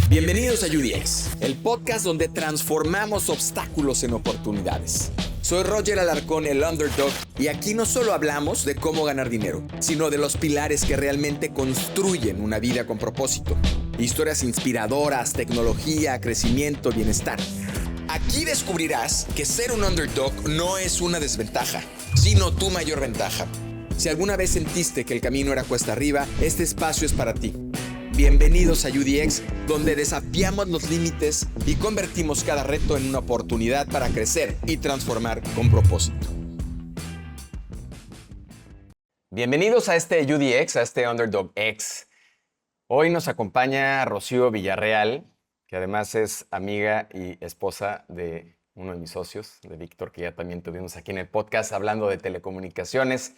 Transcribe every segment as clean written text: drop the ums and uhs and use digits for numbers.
Bienvenidos a UDX, el podcast donde transformamos obstáculos en oportunidades. Soy Roger Alarcón, el Underdog, y aquí no solo hablamos de cómo ganar dinero, sino de los pilares que realmente construyen una vida con propósito. Historias inspiradoras, tecnología, crecimiento, bienestar. Aquí descubrirás que ser un underdog no es una desventaja, sino tu mayor ventaja. Si alguna vez sentiste que el camino era cuesta arriba, este espacio es para ti. Bienvenidos a UDX, donde desafiamos los límites y convertimos cada reto en una oportunidad para crecer y transformar con propósito. Bienvenidos a este UDX, a este Underdog X. Hoy nos acompaña Rocío Villarreal, que además es amiga y esposa de uno de mis socios, de Víctor, que ya también tuvimos aquí en el podcast hablando de telecomunicaciones.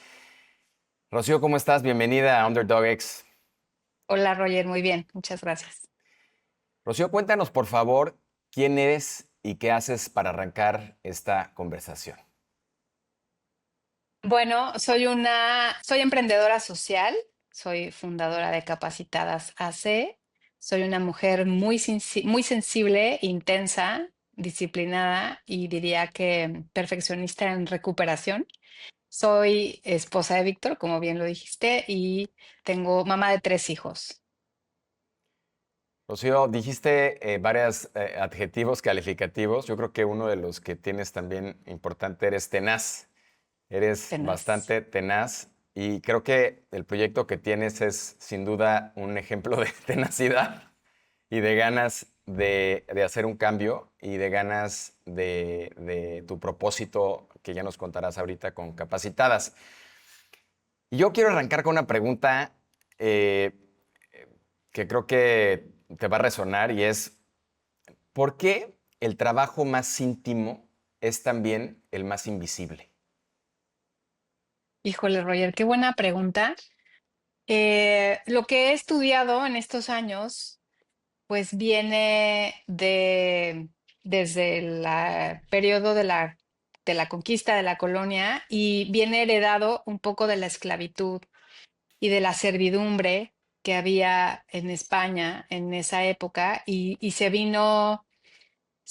Rocío, ¿cómo estás? Bienvenida a Underdog X. Hola Roger, muy bien, muchas gracias. Rocío, cuéntanos por favor quién eres y qué haces para arrancar esta conversación. Bueno, soy emprendedora social, soy fundadora de Capacitadas AC, soy una mujer muy sensible, intensa, disciplinada y diría que perfeccionista en recuperación. Soy esposa de Víctor, como bien lo dijiste, y tengo mamá de 3 hijos. Rocío, dijiste varios adjetivos calificativos. Yo creo que uno de los que tienes también importante eres tenaz. Eres Tenaz. bastante tenaz y creo que el proyecto que tienes es sin duda un ejemplo de tenacidad y de ganas de hacer un cambio y de ganas de tu propósito que ya nos contarás ahorita con Capacitadas. Y yo quiero arrancar con una pregunta eh, que creo que te va a resonar y es, ¿por qué el trabajo más íntimo es también el más invisible? Híjole, Roger, qué buena pregunta. Lo que he estudiado en estos años pues viene desde el periodo de la conquista de la colonia y viene heredado un poco de la esclavitud y de la servidumbre que había en España en esa época y se vino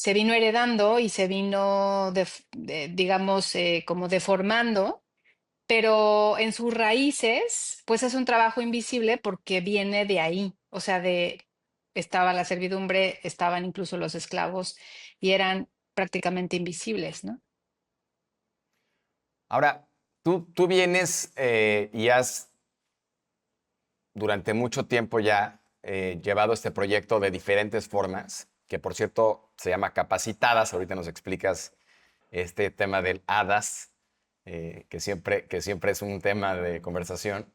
heredando y se vino, digamos, como deformando, pero en sus raíces, pues es un trabajo invisible porque viene de ahí, o sea, estaba la servidumbre, estaban incluso los esclavos y eran prácticamente invisibles, ¿no? Ahora, tú vienes y has durante mucho tiempo ya llevado este proyecto de diferentes formas, que por cierto se llama Capacitadas. Ahorita nos explicas este tema del HADAS, que siempre es un tema de conversación.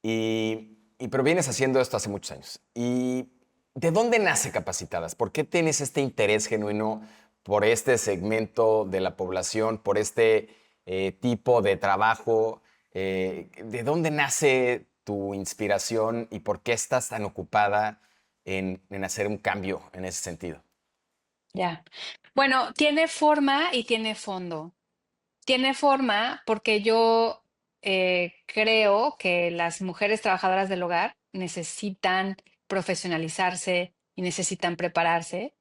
Pero vienes haciendo esto hace muchos años. ¿Y de dónde nace Capacitadas? ¿Por qué tienes este interés genuino por este segmento de la población, por este tipo de trabajo? ¿De dónde nace tu inspiración y por qué estás tan ocupada en hacer un cambio en ese sentido? Ya. Bueno, tiene forma y tiene fondo. Tiene forma porque yo creo que las mujeres trabajadoras del hogar necesitan profesionalizarse y necesitan prepararse.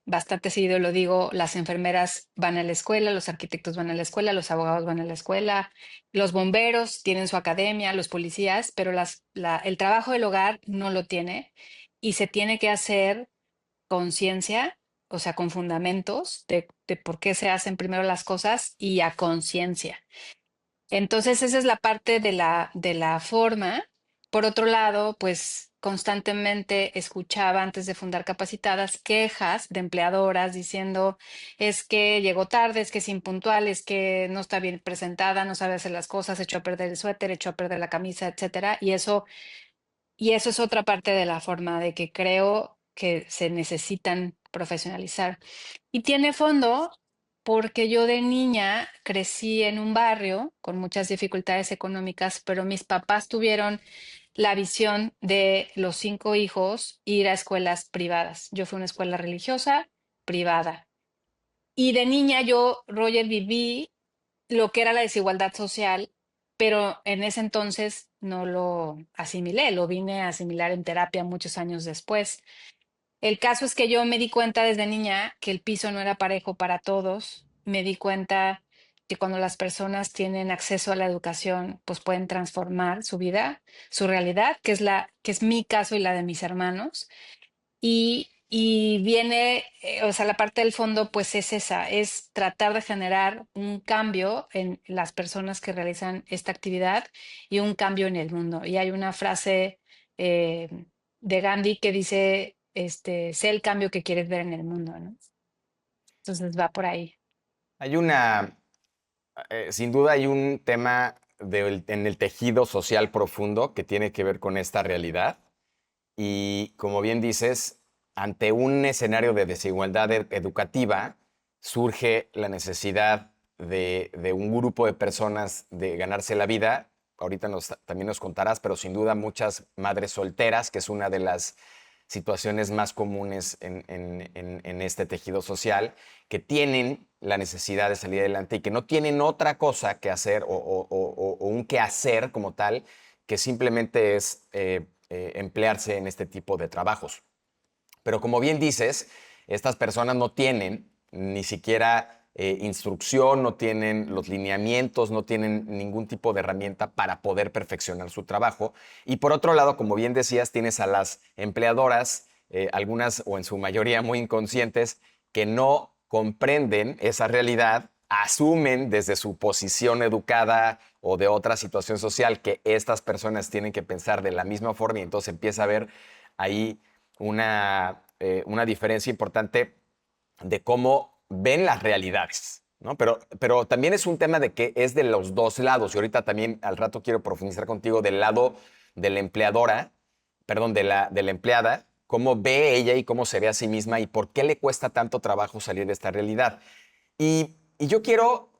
Bastante seguido lo digo, las enfermeras van a la escuela, los arquitectos van a la escuela, los abogados van a la escuela, los bomberos tienen su academia, los policías, pero el trabajo del hogar no lo tiene y se tiene que hacer conciencia, o sea, con fundamentos de por qué se hacen primero las cosas y a conciencia. Entonces, esa es la parte de la forma. Por otro lado, pues constantemente escuchaba antes de fundar Capacitadas quejas de empleadoras diciendo es que llegó tarde, es que es impuntual, es que no está bien presentada, no sabe hacer las cosas, echó a perder el suéter, echó a perder la camisa, etcétera. Y eso es otra parte de la forma de que creo que se necesitan profesionalizar. Y tiene fondo porque yo de niña crecí en un barrio con muchas dificultades económicas, pero mis papás tuvieron la visión de los 5 hijos ir a escuelas privadas. Yo fui a una escuela religiosa privada. Y de niña yo, Roger, viví lo que era la desigualdad social, pero en ese entonces no lo asimilé, lo vine a asimilar en terapia muchos años después. El caso es que yo me di cuenta desde niña que el piso no era parejo para todos. Me di cuenta que cuando las personas tienen acceso a la educación, pues pueden transformar su vida, su realidad, que es mi caso y la de mis hermanos. Y viene, o sea, la parte del fondo, pues es esa, es tratar de generar un cambio en las personas que realizan esta actividad y un cambio en el mundo. Y hay una frase eh, de Gandhi que dice, sé el cambio que quieres ver en el mundo, ¿no? Entonces va por ahí. Hay sin duda hay un tema en el tejido social profundo que tiene que ver con esta realidad. Y como bien dices, ante un escenario de desigualdad educativa, surge la necesidad de un grupo de personas de ganarse la vida. Ahorita también nos contarás, pero sin duda muchas madres solteras, que es una de las situaciones más comunes en este tejido social, que tienen la necesidad de salir adelante y que no tienen otra cosa que hacer o un quehacer como tal, que simplemente es emplearse en este tipo de trabajos. Pero como bien dices, estas personas no tienen ni siquiera instrucción, no tienen los lineamientos, no tienen ningún tipo de herramienta para poder perfeccionar su trabajo. Y por otro lado, como bien decías, tienes a las empleadoras, algunas o en su mayoría muy inconscientes, que no comprenden esa realidad, asumen desde su posición educada o de otra situación social que estas personas tienen que pensar de la misma forma y entonces empieza a haber ahí una diferencia importante de cómo ven las realidades, ¿no? Pero también es un tema de que es de los dos lados. Y ahorita también al rato quiero profundizar contigo del lado de la empleadora, perdón, de la empleada, cómo ve ella y cómo se ve a sí misma y por qué le cuesta tanto trabajo salir de esta realidad. Y yo quiero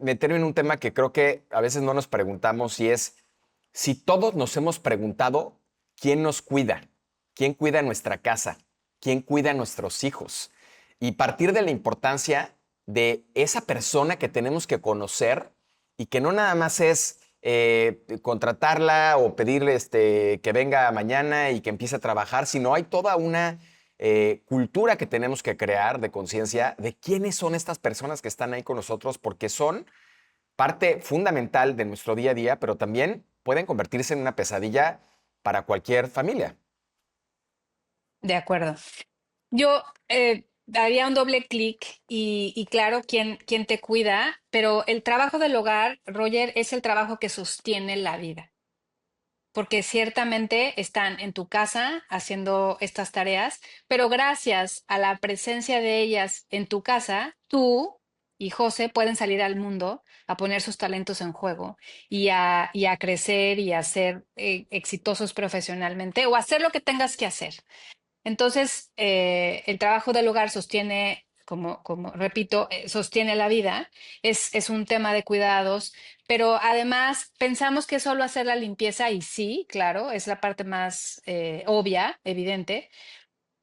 meterme en un tema que creo que a veces no nos preguntamos y es si todos nos hemos preguntado quién nos cuida, quién cuida nuestra casa, quién cuida a nuestros hijos y partir de la importancia de esa persona que tenemos que conocer y que no nada más es contratarla o pedirle que venga mañana y que empiece a trabajar, sino hay toda una cultura que tenemos que crear de conciencia de quiénes son estas personas que están ahí con nosotros, porque son parte fundamental de nuestro día a día, pero también pueden convertirse en una pesadilla para cualquier familia. De acuerdo. Yo haría un doble clic y claro, quién te cuida, pero el trabajo del hogar, Roger, es el trabajo que sostiene la vida. Porque ciertamente están en tu casa haciendo estas tareas, pero gracias a la presencia de ellas en tu casa, tú y José pueden salir al mundo a poner sus talentos en juego y a crecer y a ser exitosos profesionalmente o hacer lo que tengas que hacer. Entonces, el trabajo del hogar sostiene, como repito, sostiene la vida, es un tema de cuidados, pero además pensamos que solo hacer la limpieza, y sí, claro, es la parte más obvia, evidente,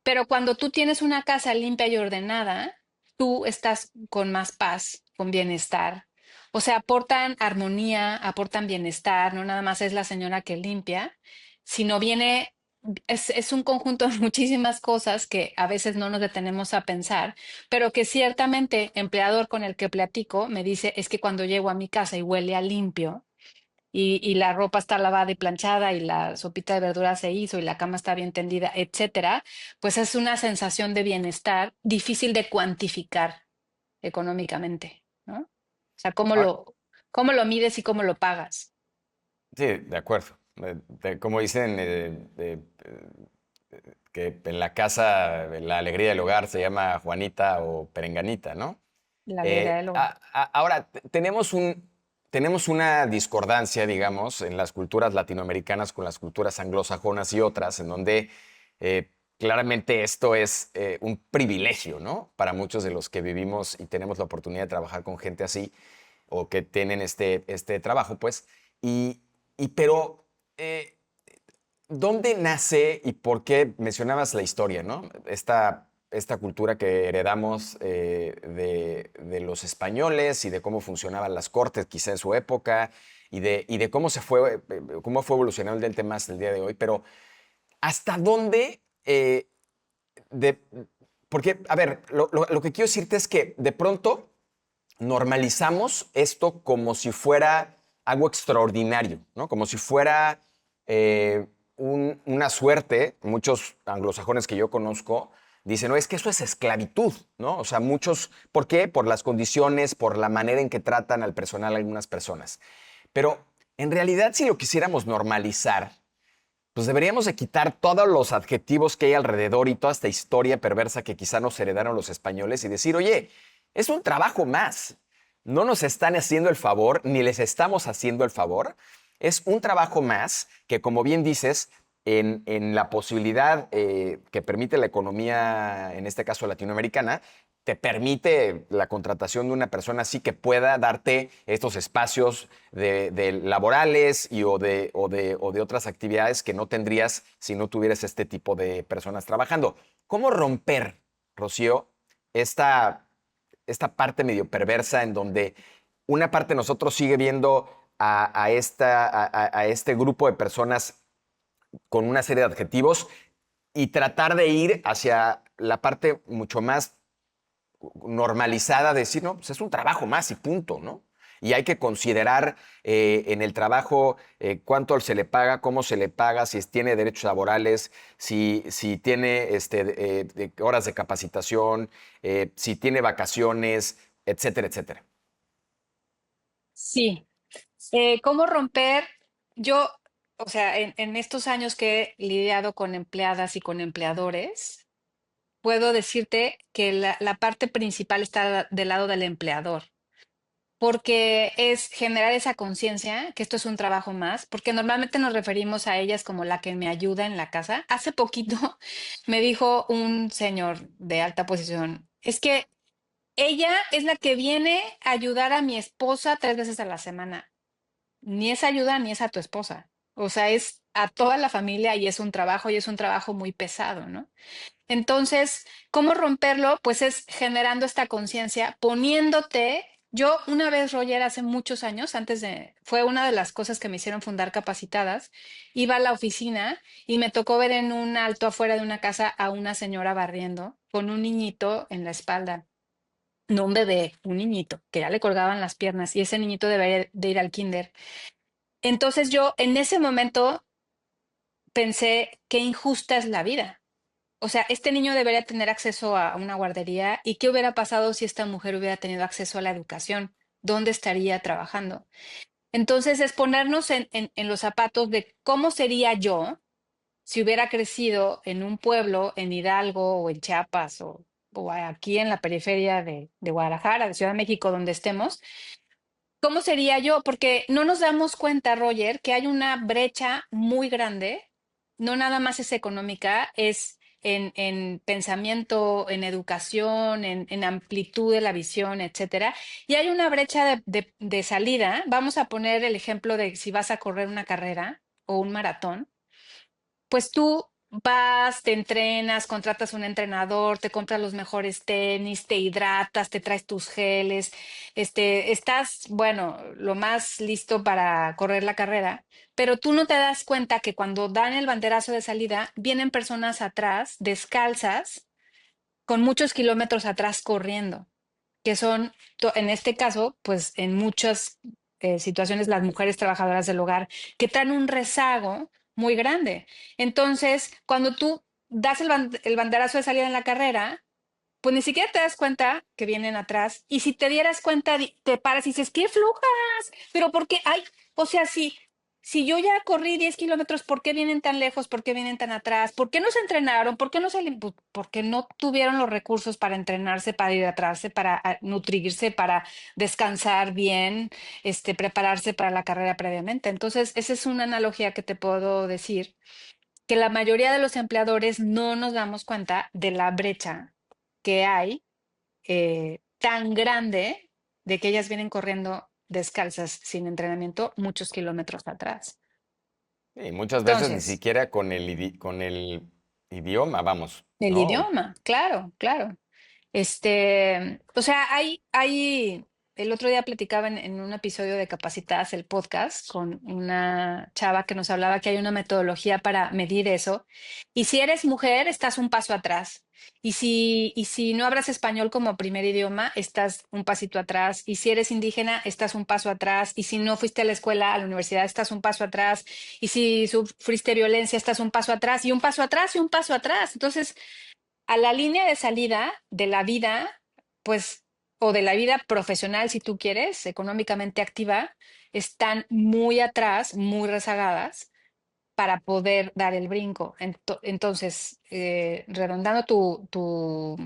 pero cuando tú tienes una casa limpia y ordenada, tú estás con más paz, con bienestar. O sea, aportan armonía, aportan bienestar, no nada más es la señora que limpia, sino viene, es un conjunto de muchísimas cosas que a veces no nos detenemos a pensar, pero que ciertamente empleador con el que platico me dice es que cuando llego a mi casa y huele a limpio, y la ropa está lavada y planchada y la sopita de verduras se hizo y la cama está bien tendida, etcétera, pues es una sensación de bienestar difícil de cuantificar económicamente, ¿no? O sea, Ahora, cómo lo mides y cómo lo pagas. sí, de acuerdo. Como dicen, que en la casa la alegría del hogar se llama Juanita o Perenganita, ¿no? La alegría del hogar. Ahora, tenemos una discordancia, digamos, en las culturas latinoamericanas con las culturas anglosajonas y otras, en donde claramente esto es un privilegio, ¿no? Para muchos de los que vivimos y tenemos la oportunidad de trabajar con gente así o que tienen este trabajo, pues. Y, pero, ¿dónde nace y por qué mencionabas la historia, ¿no? Esta cultura que heredamos de los españoles y de cómo funcionaban las cortes quizá en su época y de cómo fue evolucionando el tema hasta el día de hoy, pero ¿hasta dónde de, porque, a ver, lo que quiero decirte es que de pronto normalizamos esto como si fuera algo extraordinario, ¿no? Como si fuera una suerte. Muchos anglosajones que yo conozco dicen, no, es que eso es esclavitud, ¿no? O sea, muchos, ¿por qué? Por las condiciones, por la manera en que tratan al personal algunas personas. Pero en realidad, si lo quisiéramos normalizar, pues deberíamos de quitar todos los adjetivos que hay alrededor y toda esta historia perversa que quizá nos heredaron los españoles y decir, oye, es un trabajo más. No nos están haciendo el favor, ni les estamos haciendo el favor. Es un trabajo más que, como bien dices, en la posibilidad que permite la economía, en este caso latinoamericana, te permite la contratación de una persona así que pueda darte estos espacios de laborales o de otras actividades que no tendrías si no tuvieras este tipo de personas trabajando. ¿Cómo romper, Rocío, esta, esta parte medio perversa en donde una parte de nosotros sigue viendo a este grupo de personas con una serie de adjetivos y tratar de ir hacia la parte mucho más normalizada de decir, no, pues es un trabajo más y punto, ¿no? Y hay que considerar en el trabajo cuánto se le paga, cómo se le paga, si tiene derechos laborales, si tiene horas de capacitación, si tiene vacaciones, etcétera, etcétera. Sí. ¿Cómo romper? Yo, o sea, en estos años que he lidiado con empleadas y con empleadores, puedo decirte que la parte principal está del lado del empleador, porque es generar esa conciencia que esto es un trabajo más, porque normalmente nos referimos a ellas como la que me ayuda en la casa. Hace poquito me dijo un señor de alta posición, es que ella es la que viene a ayudar a mi esposa 3 veces a la semana. Ni es ayuda ni es a tu esposa. O sea, es a toda la familia y es un trabajo y es un trabajo muy pesado, ¿no? Entonces, ¿cómo romperlo? Pues es generando esta conciencia, poniéndote. Yo una vez, Roger, hace muchos años, fue una de las cosas que me hicieron fundar Capacitadas, iba a la oficina y me tocó ver en un alto afuera de una casa a una señora barriendo con un niñito en la espalda. No un bebé, un niñito, que ya le colgaban las piernas y ese niñito debería de ir al kinder. Entonces yo en ese momento pensé, qué injusta es la vida. O sea, este niño debería tener acceso a una guardería. ¿Y qué hubiera pasado si esta mujer hubiera tenido acceso a la educación? ¿Dónde estaría trabajando? Entonces, es ponernos en los zapatos de cómo sería yo si hubiera crecido en un pueblo, en Hidalgo o en Chiapas o aquí en la periferia de Guadalajara, de Ciudad de México, donde estemos. ¿Cómo sería yo? Porque no nos damos cuenta, Roger, que hay una brecha muy grande. No nada más es económica, es en pensamiento, en educación, en amplitud de la visión, etcétera. Y hay una brecha de salida. Vamos a poner el ejemplo de si vas a correr una carrera o un maratón, pues tú vas, te entrenas, contratas un entrenador, te compras los mejores tenis, te hidratas, te traes tus geles, estás, bueno, lo más listo para correr la carrera, pero tú no te das cuenta que cuando dan el banderazo de salida, vienen personas atrás, descalzas, con muchos kilómetros atrás corriendo, que son, en este caso, pues en muchas situaciones las mujeres trabajadoras del hogar que traen un rezago muy grande. Entonces, cuando tú das el banderazo de salida en la carrera, pues ni siquiera te das cuenta que vienen atrás. Y si te dieras cuenta, te paras y dices, ¡qué flojas! Pero ¿por qué? Ay, o sea, si yo ya corrí 10 kilómetros, ¿por qué vienen tan lejos? ¿Por qué vienen tan atrás? ¿Por qué no se entrenaron? ¿Por qué no pues, porque no tuvieron los recursos para entrenarse, para hidratarse, para nutrirse, para descansar bien, prepararse para la carrera previamente? Entonces, esa es una analogía que te puedo decir, que la mayoría de los empleadores no nos damos cuenta de la brecha que hay tan grande de que ellas vienen corriendo descalzas sin entrenamiento muchos kilómetros atrás. Y muchas veces ni Entonces, siquiera con el idioma, vamos, el ¿no? idioma, claro, claro. O sea, hay el otro día platicaba en un episodio de Capacitadas, el podcast, con una chava que nos hablaba que hay una metodología para medir eso. Y si eres mujer, estás un paso atrás. Y si no hablas español como primer idioma, estás un pasito atrás. Y si eres indígena, estás un paso atrás. Y si no fuiste a la escuela, a la universidad, estás un paso atrás. Y si sufriste violencia, estás un paso atrás y un paso atrás y un paso atrás. Entonces, a la línea de salida de la vida, pues, o de la vida profesional, si tú quieres, económicamente activa, están muy atrás, muy rezagadas para poder dar el brinco. Entonces, redondando tu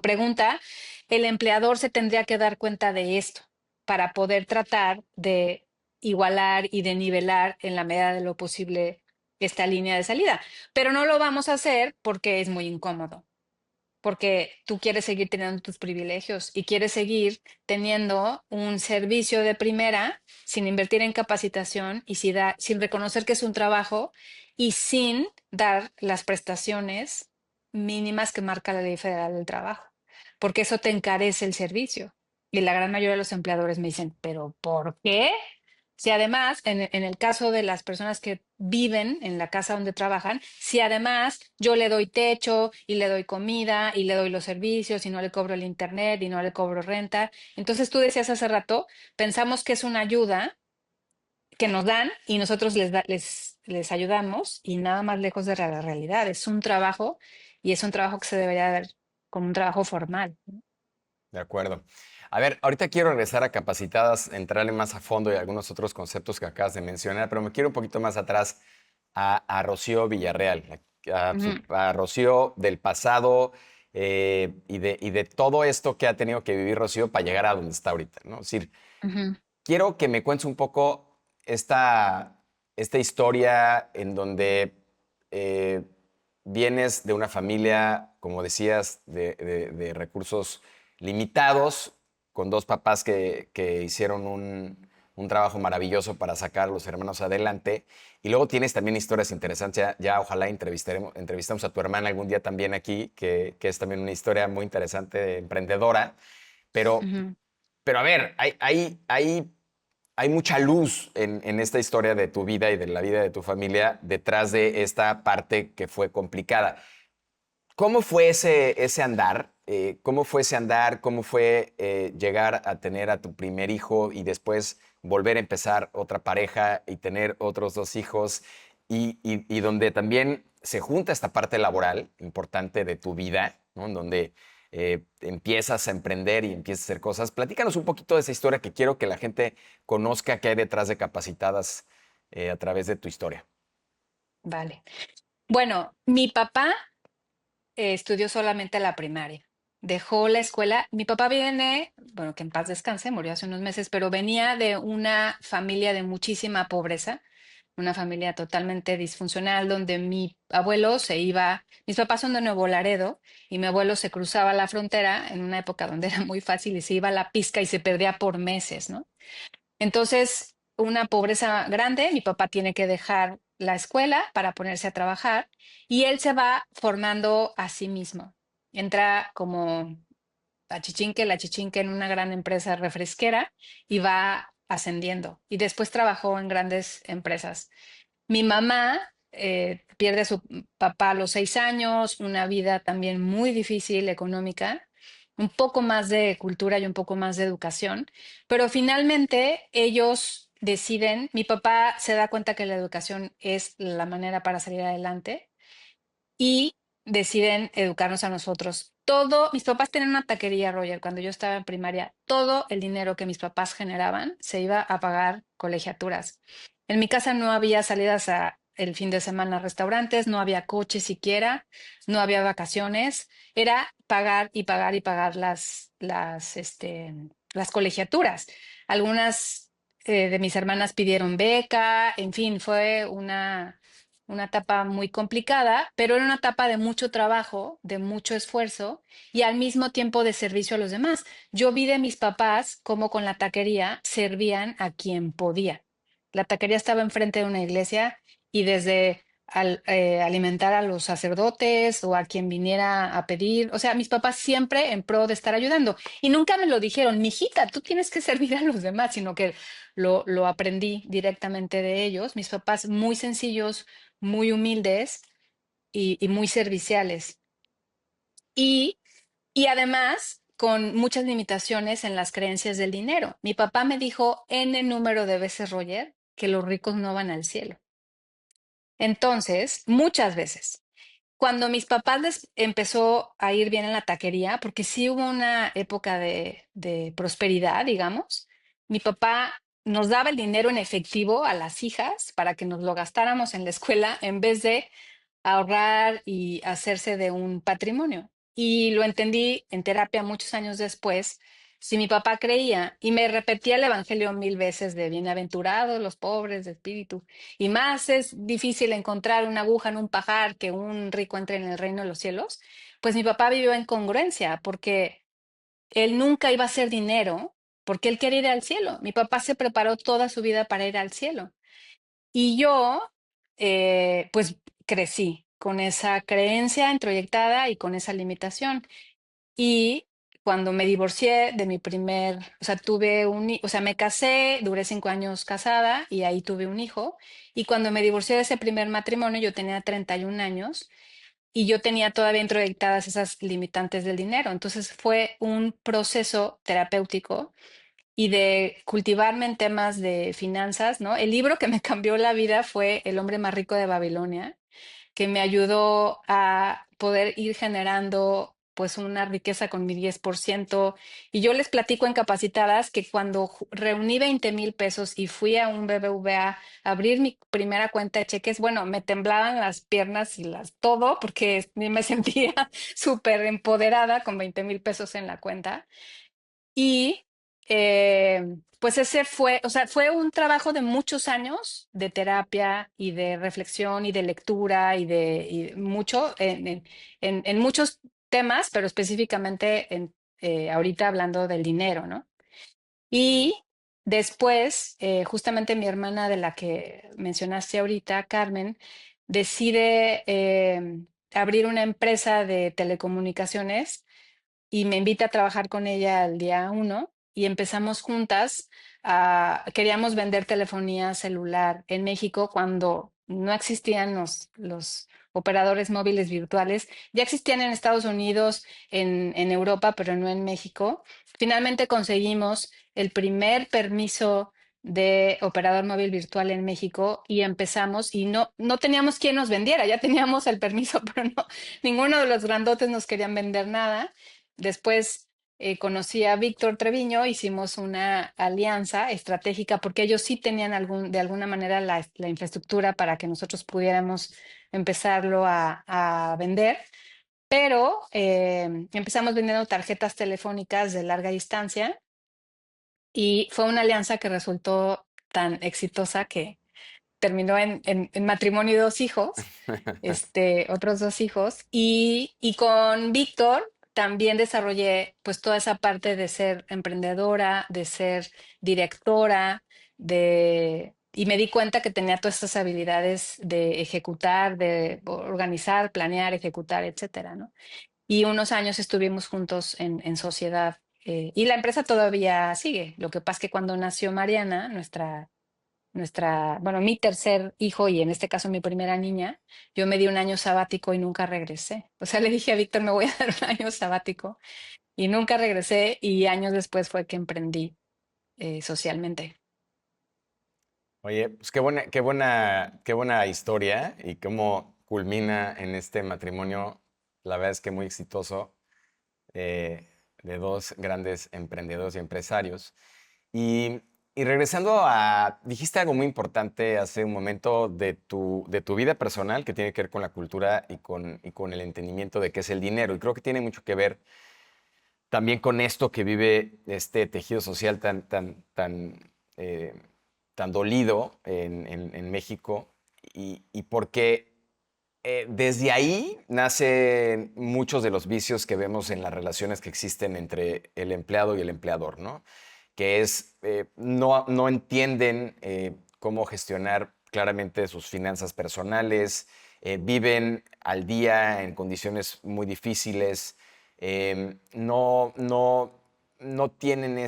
pregunta, el empleador se tendría que dar cuenta de esto para poder tratar de igualar y de nivelar en la medida de lo posible esta línea de salida. Pero no lo vamos a hacer porque es muy incómodo, porque tú quieres seguir teniendo tus privilegios y quieres seguir teniendo un servicio de primera sin invertir en capacitación y sin reconocer que es un trabajo y sin dar las prestaciones mínimas que marca la Ley Federal del Trabajo, porque eso te encarece el servicio. Y la gran mayoría de los empleadores me dicen, ¿pero por qué? Si además, en el caso de las personas que viven en la casa donde trabajan, si además yo le doy techo y le doy comida y le doy los servicios y no le cobro el internet y no le cobro renta, entonces tú decías hace rato, pensamos que es una ayuda que nos dan y nosotros les ayudamos y nada más lejos de la realidad. Es un trabajo y es un trabajo que se debería ver como un trabajo formal. De acuerdo. A ver, ahorita quiero regresar a capacitadas, entrarle más a fondo y algunos otros conceptos que acabas de mencionar, pero me quiero un poquito más atrás a Rocío Villarreal, Ujú, a Rocío del pasado y de todo esto que ha tenido que vivir Rocío para llegar a donde está ahorita, ¿no? Es decir, ujú, quiero que me cuentes un poco esta historia en donde eh, vienes de una familia, como decías, de recursos limitados, con dos papás que hicieron un trabajo maravilloso para sacar a los hermanos adelante. Y luego tienes también historias interesantes. Ya ojalá entrevistamos a tu hermana algún día también aquí, que es también una historia muy interesante, emprendedora. Pero, ujú. pero a ver, hay mucha luz en esta historia de tu vida y de la vida de tu familia detrás de esta parte que fue complicada. ¿Cómo fue ese andar? ¿Cómo fue ese andar? ¿Cómo fue llegar a tener a tu primer hijo y después volver a empezar otra pareja y tener otros dos hijos? Y donde también se junta esta parte laboral importante de tu vida, ¿no? En donde empiezas a emprender y empiezas a hacer cosas. Platícanos un poquito de esa historia que quiero que la gente conozca qué hay detrás de Capacitadas a través de tu historia. Vale. Bueno, mi papá estudió solamente la primaria. Dejó la escuela. Mi papá viene, bueno, que en paz descanse, murió hace unos meses, pero venía de una familia de muchísima pobreza, una familia totalmente disfuncional, donde mi abuelo se iba, mis papás son de Nuevo Laredo, y mi abuelo se cruzaba la frontera en una época donde era muy fácil y se iba a la pizca y se perdía por meses, ¿no? Entonces, una pobreza grande, mi papá tiene que dejar la escuela para ponerse a trabajar y él se va formando a sí mismo. Entra como la chichinque en una gran empresa refresquera y va ascendiendo. Y después trabajó en grandes empresas. Mi mamá pierde a su papá a los 6 años, una vida también muy difícil económica, un poco más de cultura y un poco más de educación, pero finalmente ellos deciden, mi papá se da cuenta que la educación es la manera para salir adelante y deciden educarnos a nosotros. Todo, mis papás tenían una taquería, Roger, cuando yo estaba en primaria, todo el dinero que mis papás generaban se iba a pagar colegiaturas. En mi casa no había salidas el fin de semana a restaurantes, no había coche siquiera, no había vacaciones, era pagar y pagar y pagar las colegiaturas. Algunas de mis hermanas pidieron beca, en fin, fue una etapa muy complicada, pero era una etapa de mucho trabajo, de mucho esfuerzo y al mismo tiempo de servicio a los demás. Yo vi de mis papás cómo con la taquería servían a quien podía. La taquería estaba enfrente de una iglesia y desde alimentar a los sacerdotes o a quien viniera a pedir. O sea, mis papás siempre en pro de estar ayudando. Y nunca me lo dijeron, mijita, tú tienes que servir a los demás, sino que lo aprendí directamente de ellos. Mis papás muy sencillos, muy humildes y muy serviciales. Y, y además con muchas limitaciones en las creencias del dinero. Mi papá me dijo N número de veces, Roger, que los ricos no van al cielo. Entonces, muchas veces. Cuando mis papás les empezó a ir bien en la taquería, porque sí hubo una época de prosperidad, digamos, mi papá nos daba el dinero en efectivo a las hijas para que nos lo gastáramos en la escuela en vez de ahorrar y hacerse de un patrimonio. Y lo entendí en terapia muchos años después. Si mi papá creía y me repetía el evangelio 1000 veces de bienaventurados los pobres de espíritu, y más es difícil encontrar una aguja en un pajar que un rico entre en el reino de los cielos, pues mi papá vivió en congruencia porque él nunca iba a hacer dinero porque él quería ir al cielo. Mi papá se preparó toda su vida para ir al cielo. Y yo, pues crecí con esa creencia introyectada y con esa limitación. Y cuando me divorcié de mi primer, o sea, o sea, me casé, duré 5 años casada y ahí tuve un hijo. Y cuando me divorcié de ese primer matrimonio, yo tenía 31 años y yo tenía todavía introyectadas esas limitantes del dinero. Entonces fue un proceso terapéutico y de cultivarme en temas de finanzas, ¿no? El libro que me cambió la vida fue El hombre más rico de Babilonia, que me ayudó a poder ir generando pues una riqueza con mi 10%. Y yo les platico en capacitadas que cuando reuní 20,000 pesos y fui a un BBVA a abrir mi primera cuenta de cheques, bueno, me temblaban las piernas y todo porque me sentía súper empoderada con 20,000 pesos en la cuenta. Y pues ese fue, o sea, fue un trabajo de muchos años de terapia y de reflexión y de lectura y mucho en muchos temas, pero específicamente ahorita hablando del dinero, ¿no? Y después, justamente mi hermana de la que mencionaste ahorita, Carmen, decide abrir una empresa de telecomunicaciones y me invita a trabajar con ella el día uno y empezamos juntas. Queríamos vender telefonía celular en México cuando no existían los operadores móviles virtuales. Ya existían en Estados Unidos, en Europa, pero no en México. Finalmente conseguimos el primer permiso de operador móvil virtual en México y empezamos y no teníamos quien nos vendiera, ya teníamos el permiso, pero no, ninguno de los grandotes nos querían vender nada. Después conocí a Víctor Treviño, hicimos una alianza estratégica porque ellos sí tenían de alguna manera la infraestructura para que nosotros pudiéramos empezarlo a vender, pero empezamos vendiendo tarjetas telefónicas de larga distancia y fue una alianza que resultó tan exitosa que terminó en matrimonio y 2 hijos, otros 2 hijos. Y con Víctor también desarrollé pues toda esa parte de ser emprendedora, de ser directora, y me di cuenta que tenía todas estas habilidades de ejecutar, de organizar, planear, ejecutar, etcétera, ¿no? Y unos años estuvimos juntos en sociedad. Y la empresa todavía sigue. Lo que pasa es que cuando nació Mariana, bueno, mi tercer hijo y en este caso mi primera niña, yo me di un año sabático y nunca regresé. O sea, le dije a Víctor, me voy a dar un año sabático y nunca regresé y años después fue que emprendí socialmente. Oye, pues qué buena historia y cómo culmina en este matrimonio, la verdad es que muy exitoso, eh, de dos grandes emprendedores y empresarios. Y, y regresando dijiste algo muy importante hace un momento de tu vida personal que tiene que ver con la cultura y con el entendimiento de qué es el dinero. Y creo que tiene mucho que ver también con esto que vive este tejido social eh, tan dolido en México y porque desde ahí nacen muchos de los vicios que vemos en las relaciones que existen entre el empleado y el empleador, ¿no? Que es, no entienden cómo gestionar claramente sus finanzas personales, viven al día en condiciones muy difíciles, no tienen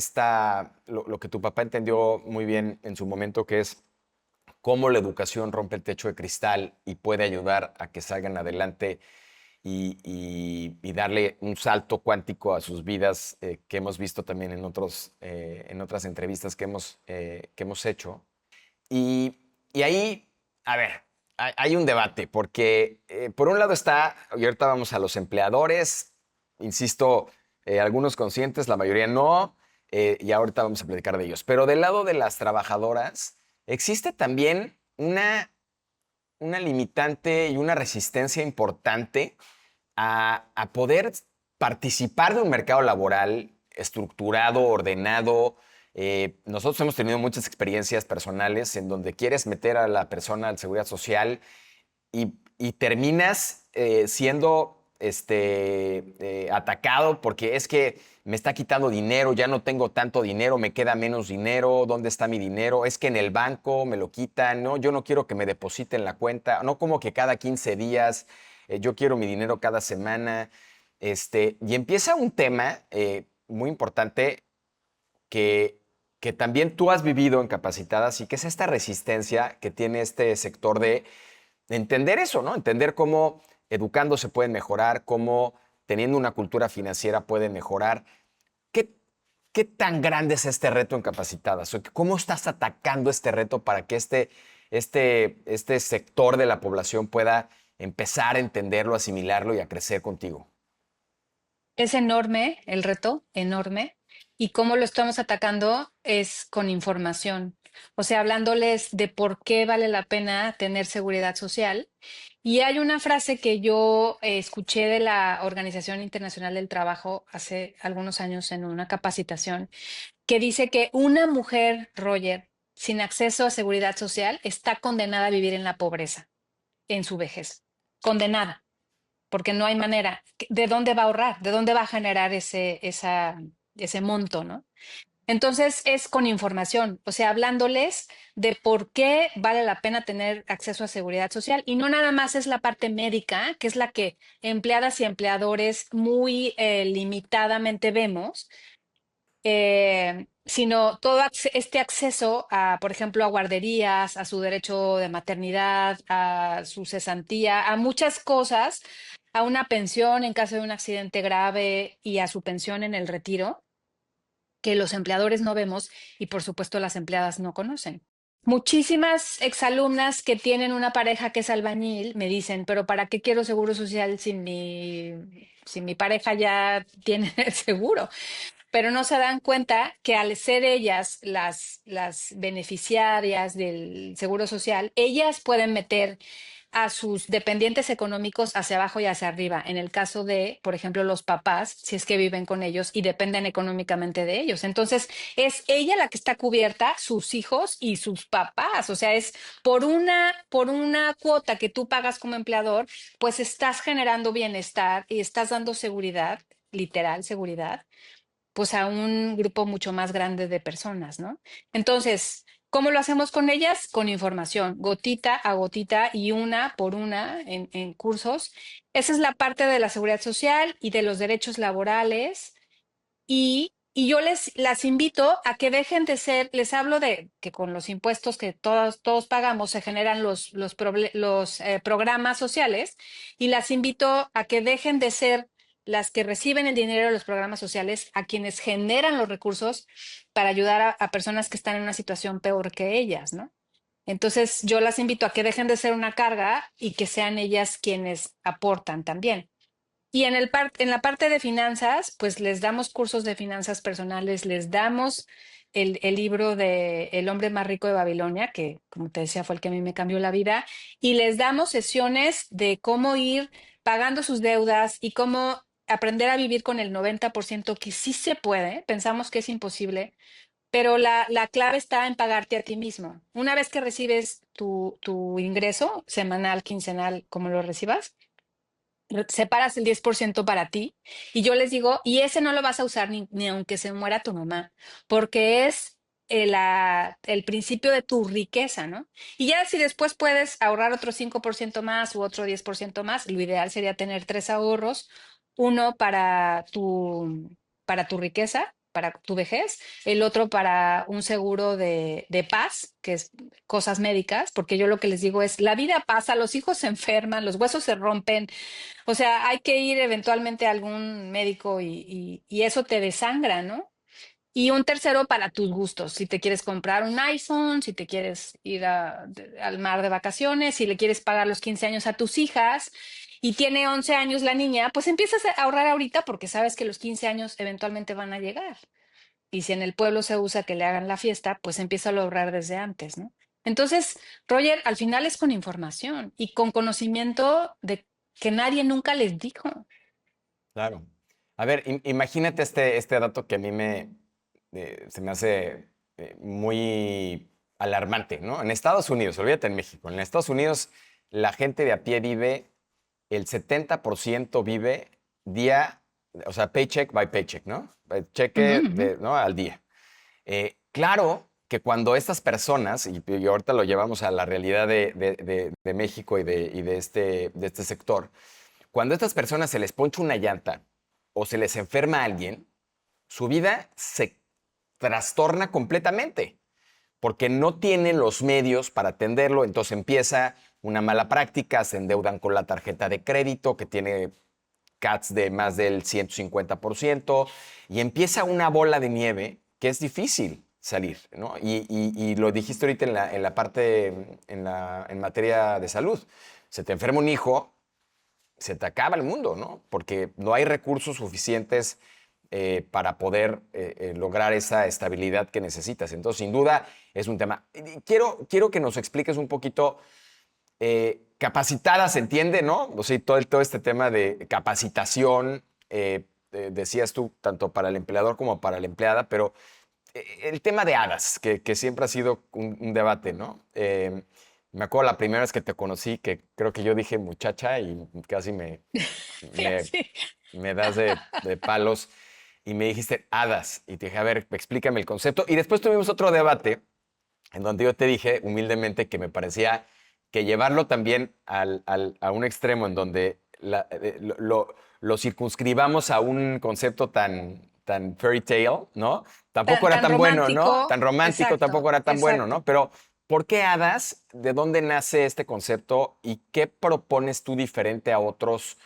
lo que tu papá entendió muy bien en su momento, que es cómo la educación rompe el techo de cristal y puede ayudar a que salgan adelante y darle un salto cuántico a sus vidas, que hemos visto también en otras entrevistas que hemos hecho. Y ahí, a ver, hay un debate, porque por un lado está, y ahorita vamos a los empleadores, insisto, algunos conscientes, la mayoría no, y ahorita vamos a platicar de ellos. Pero del lado de las trabajadoras, existe también una limitante y una resistencia importante a poder participar de un mercado laboral estructurado, ordenado. Nosotros hemos tenido muchas experiencias personales en donde quieres meter a la persona al Seguridad Social y terminas siendo atacado porque es que me está quitando dinero, ya no tengo tanto dinero, me queda menos dinero, ¿dónde está mi dinero? Es que en el banco me lo quitan, no, yo no quiero que me depositen la cuenta, no como que cada 15 días, yo quiero mi dinero cada semana. Y empieza un tema muy importante que, que también tú has vivido en Capacitadas y que es esta resistencia que tiene este sector de entender eso, ¿no? Entender cómo educando se pueden mejorar, cómo teniendo una cultura financiera pueden mejorar. ¿Qué, qué tan grande es este reto en Capacitadas? ¿Cómo estás atacando este reto para que este sector de la población pueda empezar a entenderlo, asimilarlo y a crecer contigo? Es enorme el reto, enorme. Y cómo lo estamos atacando es con información. O sea, hablándoles de por qué vale la pena tener seguridad social. Y hay una frase que yo escuché de la Organización Internacional del Trabajo hace algunos años en una capacitación, que dice que una mujer, Roger, sin acceso a seguridad social, está condenada a vivir en la pobreza en su vejez. Condenada, porque no hay manera. ¿De dónde va a ahorrar? ¿De dónde va a generar ese monto, ¿no? Entonces es con información, o sea, hablándoles de por qué vale la pena tener acceso a seguridad social y no nada más es la parte médica, que es la que empleadas y empleadores muy limitadamente vemos, sino todo este acceso a, por ejemplo, a guarderías, a su derecho de maternidad, a su cesantía, a muchas cosas, a una pensión en caso de un accidente grave y a su pensión en el retiro, que los empleadores no vemos y por supuesto las empleadas no conocen. Muchísimas exalumnas que tienen una pareja que es albañil me dicen, pero ¿para qué quiero seguro social si mi pareja ya tiene el seguro? Pero no se dan cuenta que al ser ellas las beneficiarias del Seguro Social, ellas pueden meter a sus dependientes económicos hacia abajo y hacia arriba. En el caso de, por ejemplo, los papás, si es que viven con ellos y dependen económicamente de ellos. Entonces, es ella la que está cubierta, sus hijos y sus papás. O sea, es por una cuota que tú pagas como empleador, pues estás generando bienestar y estás dando seguridad, literal seguridad, pues a un grupo mucho más grande de personas, ¿no? Entonces, ¿cómo lo hacemos con ellas? Con información, gotita a gotita y una por una en cursos. Esa es la parte de la seguridad social y de los derechos laborales. Y yo las invito a que dejen de ser, les hablo de que con los impuestos que todos pagamos se generan los programas sociales y las invito a que dejen de ser las que reciben el dinero de los programas sociales a quienes generan los recursos para ayudar a personas que están en una situación peor que ellas, ¿no? Entonces yo las invito a que dejen de ser una carga y que sean ellas quienes aportan también. Y en la parte de finanzas, pues les damos cursos de finanzas personales, les damos el libro de El hombre más rico de Babilonia, que como te decía fue el que a mí me cambió la vida, y les damos sesiones de cómo ir pagando sus deudas y cómo aprender a vivir con el 90%, que sí se puede, pensamos que es imposible, pero la clave está en pagarte a ti mismo. Una vez que recibes tu ingreso semanal, quincenal, como lo recibas, separas el 10% para ti y yo les digo, y ese no lo vas a usar ni aunque se muera tu mamá, porque es el principio de tu riqueza, ¿no? Y ya si después puedes ahorrar otro 5% más u otro 10% más, lo ideal sería tener tres ahorros, uno para tu riqueza, para tu vejez, el otro para un seguro de paz, que es cosas médicas, porque yo lo que les digo es, la vida pasa, los hijos se enferman, los huesos se rompen, o sea, hay que ir eventualmente a algún médico y eso te desangra, ¿no? Y un tercero para tus gustos, si te quieres comprar un iPhone, si te quieres ir al mar de vacaciones, si le quieres pagar los 15 años a tus hijas y tiene 11 años la niña, pues empiezas a ahorrar ahorita porque sabes que los 15 años eventualmente van a llegar. Y si en el pueblo se usa que le hagan la fiesta, pues empieza a ahorrar desde antes, ¿no? Entonces, Roger, al final es con información y con conocimiento de que nadie nunca les dijo. Claro. A ver, imagínate este dato que a mí se me hace muy alarmante, ¿no? En Estados Unidos, olvídate en México, en Estados Unidos la gente de a pie vive, el 70% vive día, o sea, paycheck by paycheck, ¿no? Ujú, Cheque ujú. ¿no? Al día. Claro que cuando estas personas, y ahorita lo llevamos a la realidad de México y de este sector, cuando a estas personas se les poncha una llanta o se les enferma alguien, su vida se trastorna completamente porque no tienen los medios para atenderlo, entonces empieza una mala práctica, se endeudan con la tarjeta de crédito que tiene CATs de más del 150% y empieza una bola de nieve que es difícil salir, ¿no? Y lo dijiste ahorita en la parte, en materia de salud. Se te enferma un hijo, se te acaba el mundo, ¿no? Porque no hay recursos suficientes para poder lograr esa estabilidad que necesitas. Entonces, sin duda, es un tema. Quiero que nos expliques un poquito, capacitada, se entiende, ¿no? O sea, todo este tema de capacitación, decías tú, tanto para el empleador como para la empleada, pero el tema de hadas, que siempre ha sido un debate, ¿no? Me acuerdo la primera vez que te conocí, que creo que yo dije muchacha y casi Sí, me, así. me das de palos y me dijiste hadas. Y te dije, a ver, explícame el concepto. Y después tuvimos otro debate en donde yo te dije humildemente que me parecía que llevarlo también a un extremo en donde lo circunscribamos a un concepto tan fairy tale, ¿no? Tampoco era Tan tan bueno, romántico, ¿no? Tan romántico exacto, tampoco era tan bueno, exacto. ¿no? Pero, ¿por qué hadas? ¿De dónde nace este concepto? ¿Y qué propones tú diferente a otros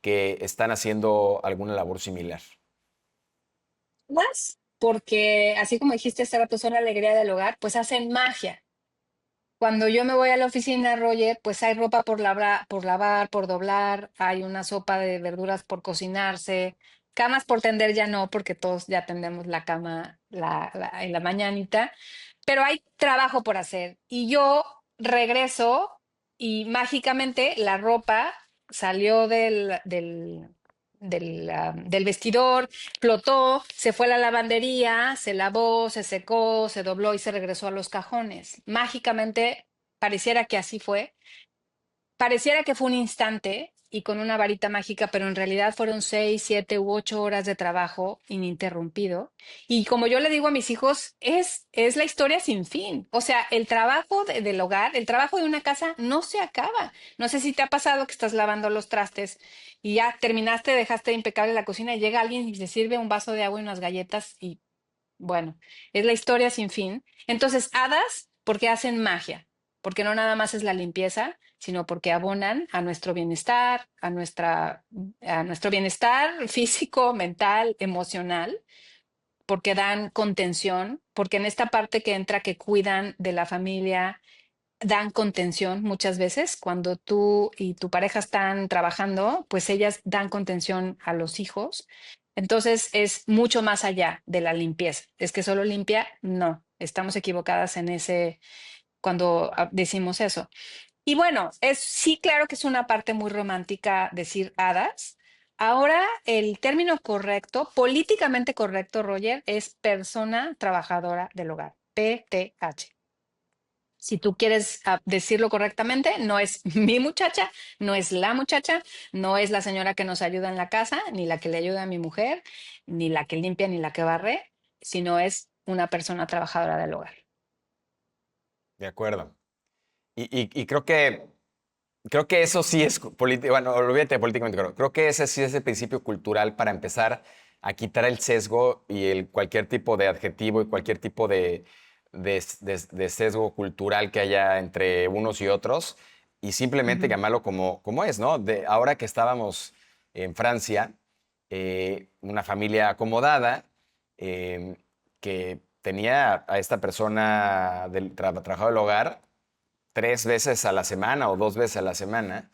que están haciendo alguna labor similar? Más, porque así como dijiste hace rato, son la alegría del hogar, pues hacen magia. Cuando yo me voy a la oficina, Roger, pues hay ropa por lavar, por doblar, hay una sopa de verduras por cocinarse, camas por tender ya no, porque todos ya tendemos la cama en la mañanita, pero hay trabajo por hacer. Y yo regreso y mágicamente la ropa salió del vestidor, flotó, se fue a la lavandería, se lavó, se secó, se dobló y se regresó a los cajones. Mágicamente, pareciera que así fue. Pareciera que fue un instante y con una varita mágica, pero en realidad fueron 6, 7 u 8 horas de trabajo ininterrumpido. Y como yo le digo a mis hijos, es la historia sin fin. O sea, el trabajo del hogar, el trabajo de una casa no se acaba. No sé si te ha pasado que estás lavando los trastes y ya terminaste, dejaste impecable la cocina y llega alguien y se sirve un vaso de agua y unas galletas y bueno, es la historia sin fin. Entonces, hadas, porque hacen magia, porque no nada más es la limpieza, sino porque abonan a nuestro bienestar, a nuestro bienestar físico, mental, emocional, porque dan contención, porque en esta parte que entra que cuidan de la familia, dan contención muchas veces. Cuando tú y tu pareja están trabajando, pues ellas dan contención a los hijos. Entonces es mucho más allá de la limpieza. Es que solo limpia, no. Estamos equivocadas en ese cuando decimos eso. Y bueno, es sí, claro que es una parte muy romántica decir hadas. Ahora el término correcto, políticamente correcto, Roger, es persona trabajadora del hogar, PTH. Si tú quieres decirlo correctamente, no es mi muchacha, no es la muchacha, no es la señora que nos ayuda en la casa, ni la que le ayuda a mi mujer, ni la que limpia, ni la que barre, sino es una persona trabajadora del hogar. De acuerdo. Y creo que eso sí es político, bueno, olvídate de políticamente correcto. Creo que ese sí es el principio cultural para empezar a quitar el sesgo y cualquier tipo de adjetivo y cualquier tipo de sesgo cultural que haya entre unos y otros y simplemente Ujú. llamarlo como es, ¿no? Ahora que estábamos en Francia, una familia acomodada eh, que tenía a esta persona del trabajador del hogar 3 veces a la semana o 2 veces a la semana,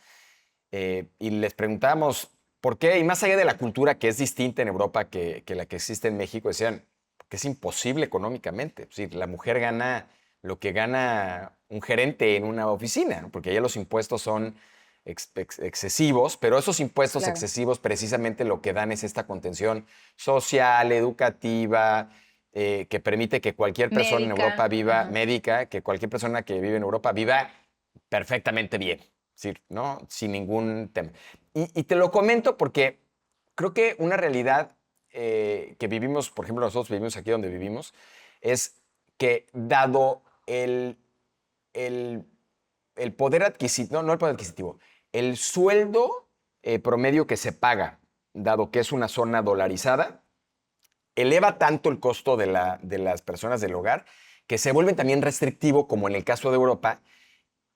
y les preguntamos por qué, y más allá de la cultura que es distinta en Europa que la que existe en México, decían que es imposible económicamente. Es decir, la mujer gana lo que gana un gerente en una oficina, ¿no? Porque allá los impuestos son excesivos, pero esos impuestos Claro. excesivos precisamente lo que dan es esta contención social, educativa, que permite que cualquier persona en Médica, Europa viva, ajá. médica, que cualquier persona que vive en Europa viva perfectamente bien, ¿sí? ¿No? Sin ningún tema. Y te lo comento porque creo que una realidad que vivimos, por ejemplo, nosotros vivimos aquí donde vivimos, es que dado el, el poder adquisitivo, no el poder adquisitivo, el sueldo promedio que se paga, dado que es una zona dolarizada, eleva tanto el costo de las personas del hogar que se vuelve también restrictivo, como en el caso de Europa,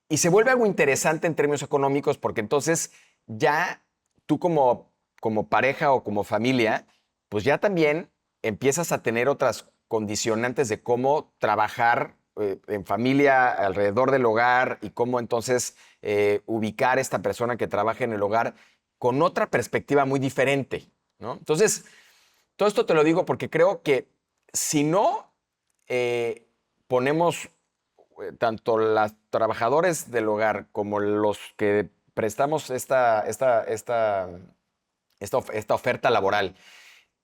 y se vuelve algo interesante en términos económicos porque entonces ya tú como pareja o como familia, pues ya también empiezas a tener otras condicionantes de cómo trabajar en familia alrededor del hogar y cómo entonces ubicar a esta persona que trabaja en el hogar con otra perspectiva muy diferente, ¿no? Entonces, todo esto te lo digo porque creo que si no eh, ponemos tanto los trabajadores del hogar como los que prestamos esta oferta laboral,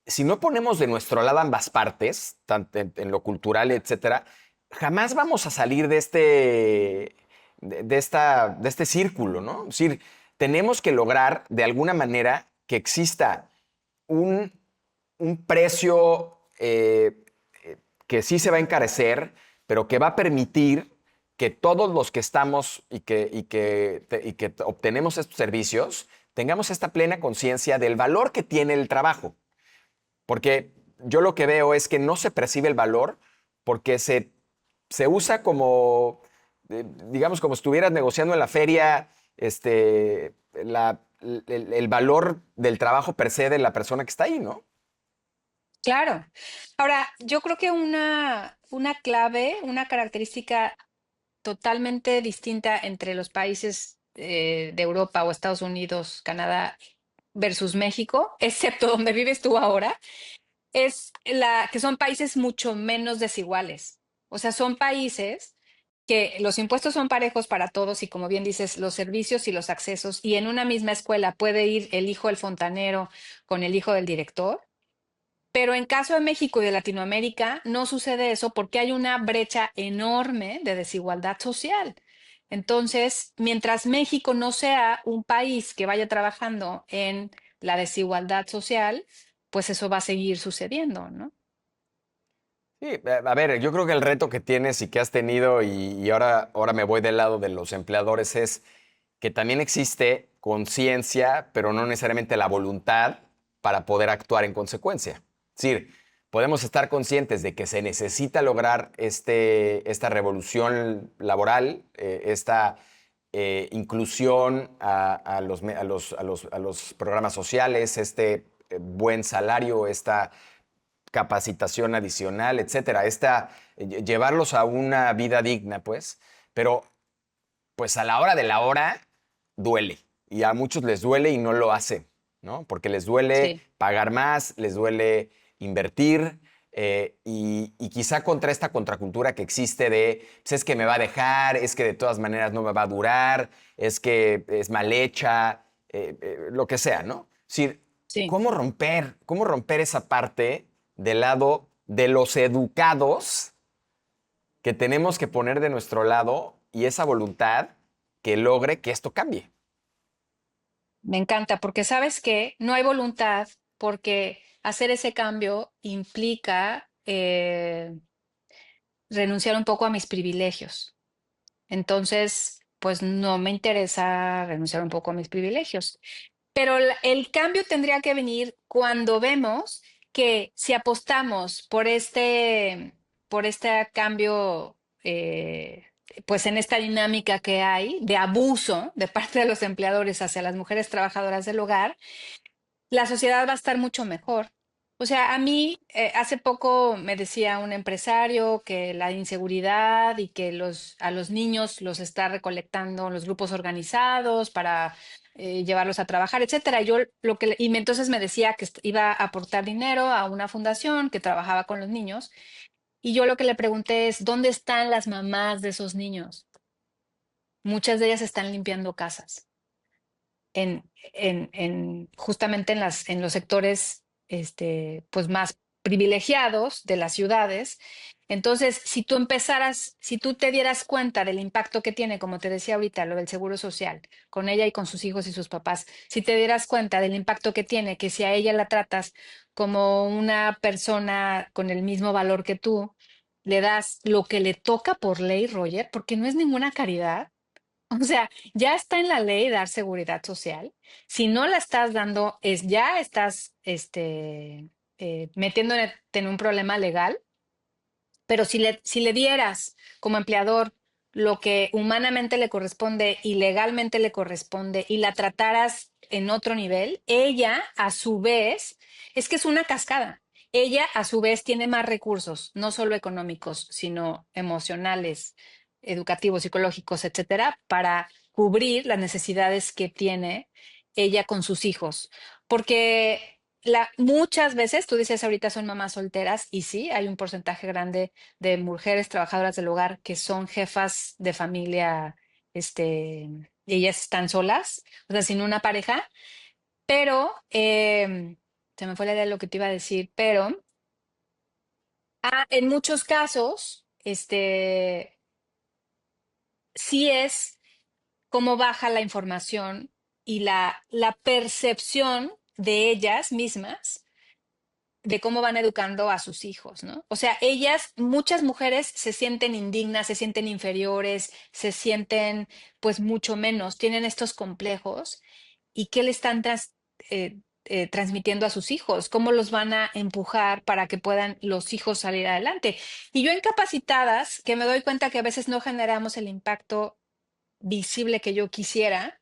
si no ponemos de nuestro lado ambas partes, tanto en lo cultural, etcétera, jamás vamos a salir de este círculo, ¿no? Es decir, tenemos que lograr de alguna manera que exista un, un precio que sí se va a encarecer, pero que va a permitir que todos los que estamos y que obtenemos estos servicios tengamos esta plena conciencia del valor que tiene el trabajo. Porque yo lo que veo es que no se percibe el valor porque se usa como, digamos, como estuvieras negociando en la feria, el valor del trabajo per se de la persona que está ahí, ¿no? Claro. Ahora, yo creo que una clave, una característica totalmente distinta entre los países de Europa o Estados Unidos, Canadá versus México, excepto donde vives tú ahora, es la que son países mucho menos desiguales. O sea, son países que los impuestos son parejos para todos y como bien dices, los servicios y los accesos, y en una misma escuela puede ir el hijo del fontanero con el hijo del director. Pero en caso de México y de Latinoamérica no sucede eso porque hay una brecha enorme de desigualdad social. Entonces, mientras México no sea un país que vaya trabajando en la desigualdad social, pues eso va a seguir sucediendo, ¿no? Sí, a ver, yo creo que el reto que tienes y que has tenido, y ahora me voy del lado de los empleadores, es que también existe conciencia, pero no necesariamente la voluntad para poder actuar en consecuencia. Es decir, podemos estar conscientes de que se necesita lograr esta revolución laboral, esta inclusión a los programas sociales, este buen salario, esta capacitación adicional, etcétera, llevarlos a una vida digna, pues, pero pues a la hora de la hora duele y a muchos les duele y no lo hacen, ¿no? Porque les duele Sí, pagar más, les duele invertir y quizá contra esta contracultura que existe de, pues es que me va a dejar, es que de todas maneras no me va a durar, es que es mal hecha, lo que sea, ¿no? Es decir, sí. cómo romper esa parte del lado de los educados que tenemos que poner de nuestro lado y esa voluntad que logre que esto cambie? Me encanta porque sabes que no hay voluntad porque hacer ese cambio implica renunciar un poco a mis privilegios. Entonces, pues no me interesa renunciar un poco a mis privilegios. Pero el cambio tendría que venir cuando vemos que si apostamos por este cambio, pues en esta dinámica que hay de abuso de parte de los empleadores hacia las mujeres trabajadoras del hogar, la sociedad va a estar mucho mejor. O sea, a mí hace poco me decía un empresario que la inseguridad y que a los niños los está recolectando los grupos organizados para llevarlos a trabajar, etcétera. Entonces me decía que iba a aportar dinero a una fundación que trabajaba con los niños y yo lo que le pregunté es, ¿dónde están las mamás de esos niños? Muchas de ellas están limpiando casas justamente en los sectores pues más privilegiados de las ciudades. Entonces, si tú te dieras cuenta del impacto que tiene, como te decía ahorita, lo del seguro social, con ella y con sus hijos y sus papás, si te dieras cuenta del impacto que tiene, que si a ella la tratas como una persona con el mismo valor que tú, le das lo que le toca por ley, Roger, porque no es ninguna caridad. O sea, ya está en la ley dar seguridad social. Si no la estás dando, ya estás metiéndote en un problema legal. Pero si le dieras como empleador lo que humanamente le corresponde y legalmente le corresponde y la trataras en otro nivel, ella a su vez, es que es una cascada. Ella a su vez tiene más recursos, no solo económicos, sino emocionales, educativos, psicológicos, etcétera, para cubrir las necesidades que tiene ella con sus hijos. Porque muchas veces, tú dices ahorita son mamás solteras y sí, hay un porcentaje grande de mujeres trabajadoras del hogar que son jefas de familia, y ellas están solas, o sea, sin una pareja, pero se me fue la idea de lo que te iba a decir, pero en muchos casos, sí es cómo baja la información y la percepción de ellas mismas de cómo van educando a sus hijos, ¿no? O sea, muchas mujeres se sienten indignas, se sienten inferiores, se sienten pues mucho menos, tienen estos complejos y qué le están transmitiendo a sus hijos, cómo los van a empujar para que puedan los hijos salir adelante. Y yo en capacitadas, que me doy cuenta que a veces no generamos el impacto visible que yo quisiera,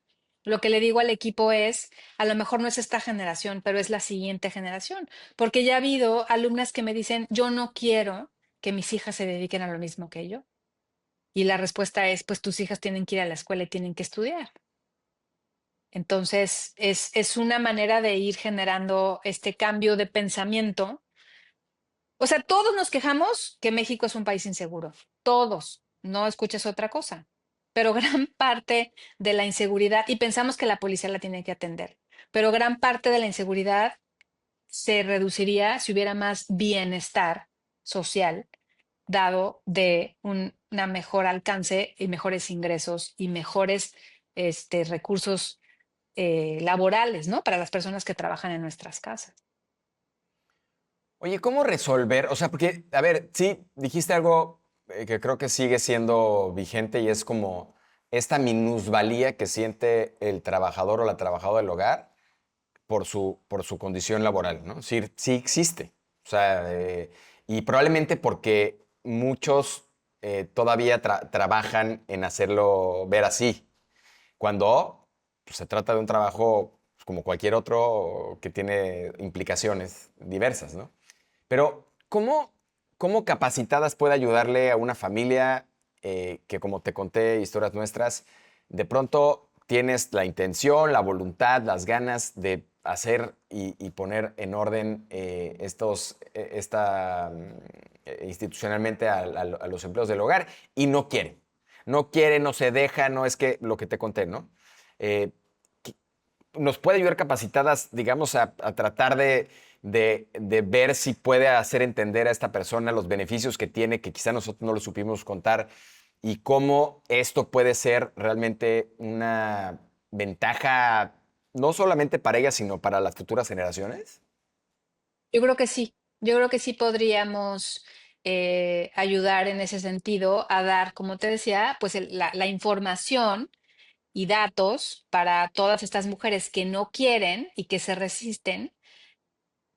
lo que le digo al equipo es, a lo mejor no es esta generación, pero es la siguiente generación, porque ya ha habido alumnas que me dicen, yo no quiero que mis hijas se dediquen a lo mismo que yo. Y la respuesta es, pues tus hijas tienen que ir a la escuela y tienen que estudiar. Entonces, es una manera de ir generando este cambio de pensamiento. O sea, todos nos quejamos que México es un país inseguro. Todos. No escuches otra cosa. Pero gran parte de la inseguridad, y pensamos que la policía la tiene que atender, pero gran parte de la inseguridad se reduciría si hubiera más bienestar social, dado de una mejor alcance y mejores ingresos y mejores recursos laborales, ¿no? Para las personas que trabajan en nuestras casas. Oye, ¿cómo resolver? O sea, porque, a ver, sí, dijiste algo que creo que sigue siendo vigente y es como esta minusvalía que siente el trabajador o la trabajadora del hogar por su condición laboral, ¿no? Sí, sí existe. O sea, y probablemente porque muchos todavía trabajan en hacerlo ver así, cuando pues, se trata de un trabajo pues, como cualquier otro que tiene implicaciones diversas, ¿no? Pero, ¿cómo capacitadas puede ayudarle a una familia que, como te conté, historias nuestras, de pronto tienes la intención, la voluntad, las ganas de hacer y poner en orden institucionalmente a los empleos del hogar y no quiere? No quiere, no se deja, no es que lo que te conté, ¿no? Eh, nos puede ayudar capacitadas, digamos, a tratar de ver si puede hacer entender a esta persona los beneficios que tiene, que quizá nosotros no lo supimos contar, y cómo esto puede ser realmente una ventaja, no solamente para ella, sino para las futuras generaciones. Yo creo que sí. Yo creo que sí podríamos ayudar en ese sentido a dar, como te decía, pues la información y datos para todas estas mujeres que no quieren y que se resisten,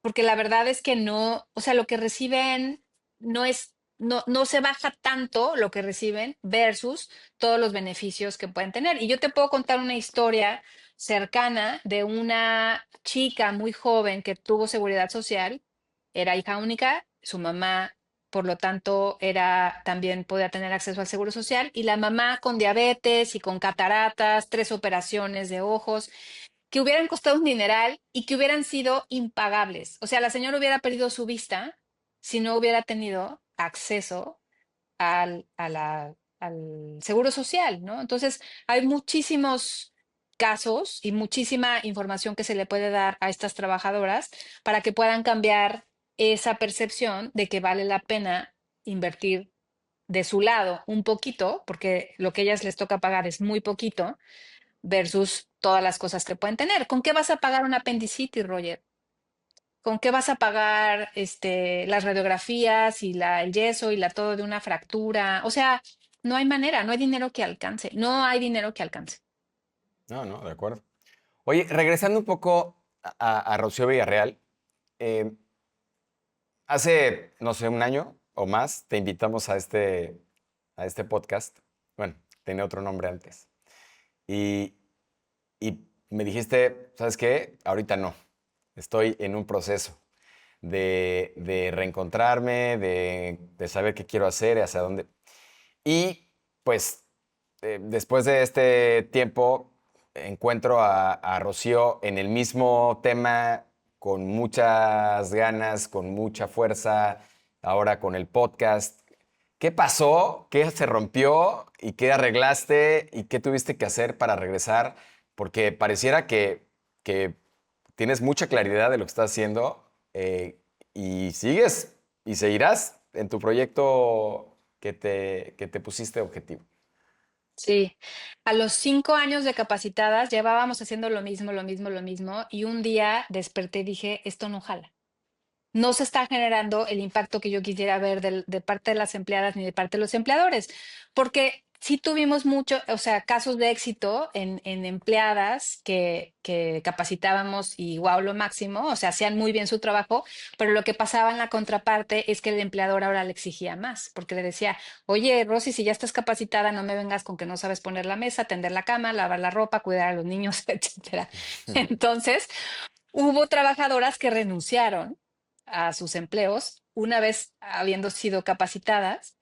porque la verdad es que no, o sea, lo que reciben no se baja tanto lo que reciben versus todos los beneficios que pueden tener. Y yo te puedo contar una historia cercana de una chica muy joven que tuvo seguridad social, era hija única, su mamá, por lo tanto, también podía tener acceso al seguro social, y la mamá con diabetes y con cataratas, 3 operaciones de ojos que hubieran costado un dineral y que hubieran sido impagables. O sea, la señora hubiera perdido su vista si no hubiera tenido acceso al seguro social, ¿no? Entonces, hay muchísimos casos y muchísima información que se le puede dar a estas trabajadoras para que puedan cambiar esa percepción de que vale la pena invertir de su lado un poquito, porque lo que ellas les toca pagar es muy poquito, versus todas las cosas que pueden tener. ¿Con qué vas a pagar una apendicitis, Roger? ¿Con qué vas a pagar las radiografías y el yeso y la todo de una fractura? O sea, no hay manera, no hay dinero que alcance, no hay dinero que alcance. No, no, de acuerdo. Oye, regresando un poco a Rocío Villarreal, eh, hace, no sé, un año o más, te invitamos a este podcast. Bueno, tenía otro nombre antes. Y, y me dijiste, ¿sabes qué? Ahorita no. Estoy en un proceso de reencontrarme, de saber qué quiero hacer y hacia dónde. Y pues después de este tiempo encuentro a Rocío en el mismo tema, con muchas ganas, con mucha fuerza, ahora con el podcast. ¿Qué pasó? ¿Qué se rompió? ¿Y qué arreglaste? ¿Y qué tuviste que hacer para regresar? Porque pareciera que tienes mucha claridad de lo que estás haciendo y sigues y seguirás en tu proyecto que te pusiste objetivo. Sí, a los 5 años de capacitadas llevábamos haciendo lo mismo, lo mismo, lo mismo, y un día desperté y dije, esto no jala. No se está generando el impacto que yo quisiera ver de parte de las empleadas ni de parte de los empleadores, porque sí tuvimos mucho, o sea, casos de éxito en empleadas que capacitábamos y wow, lo máximo, o sea, hacían muy bien su trabajo, pero lo que pasaba en la contraparte es que el empleador ahora le exigía más, porque le decía, oye, Rosy, si ya estás capacitada, no me vengas con que no sabes poner la mesa, tender la cama, lavar la ropa, cuidar a los niños, etcétera. Entonces, hubo trabajadoras que renunciaron a sus empleos una vez habiendo sido capacitadas,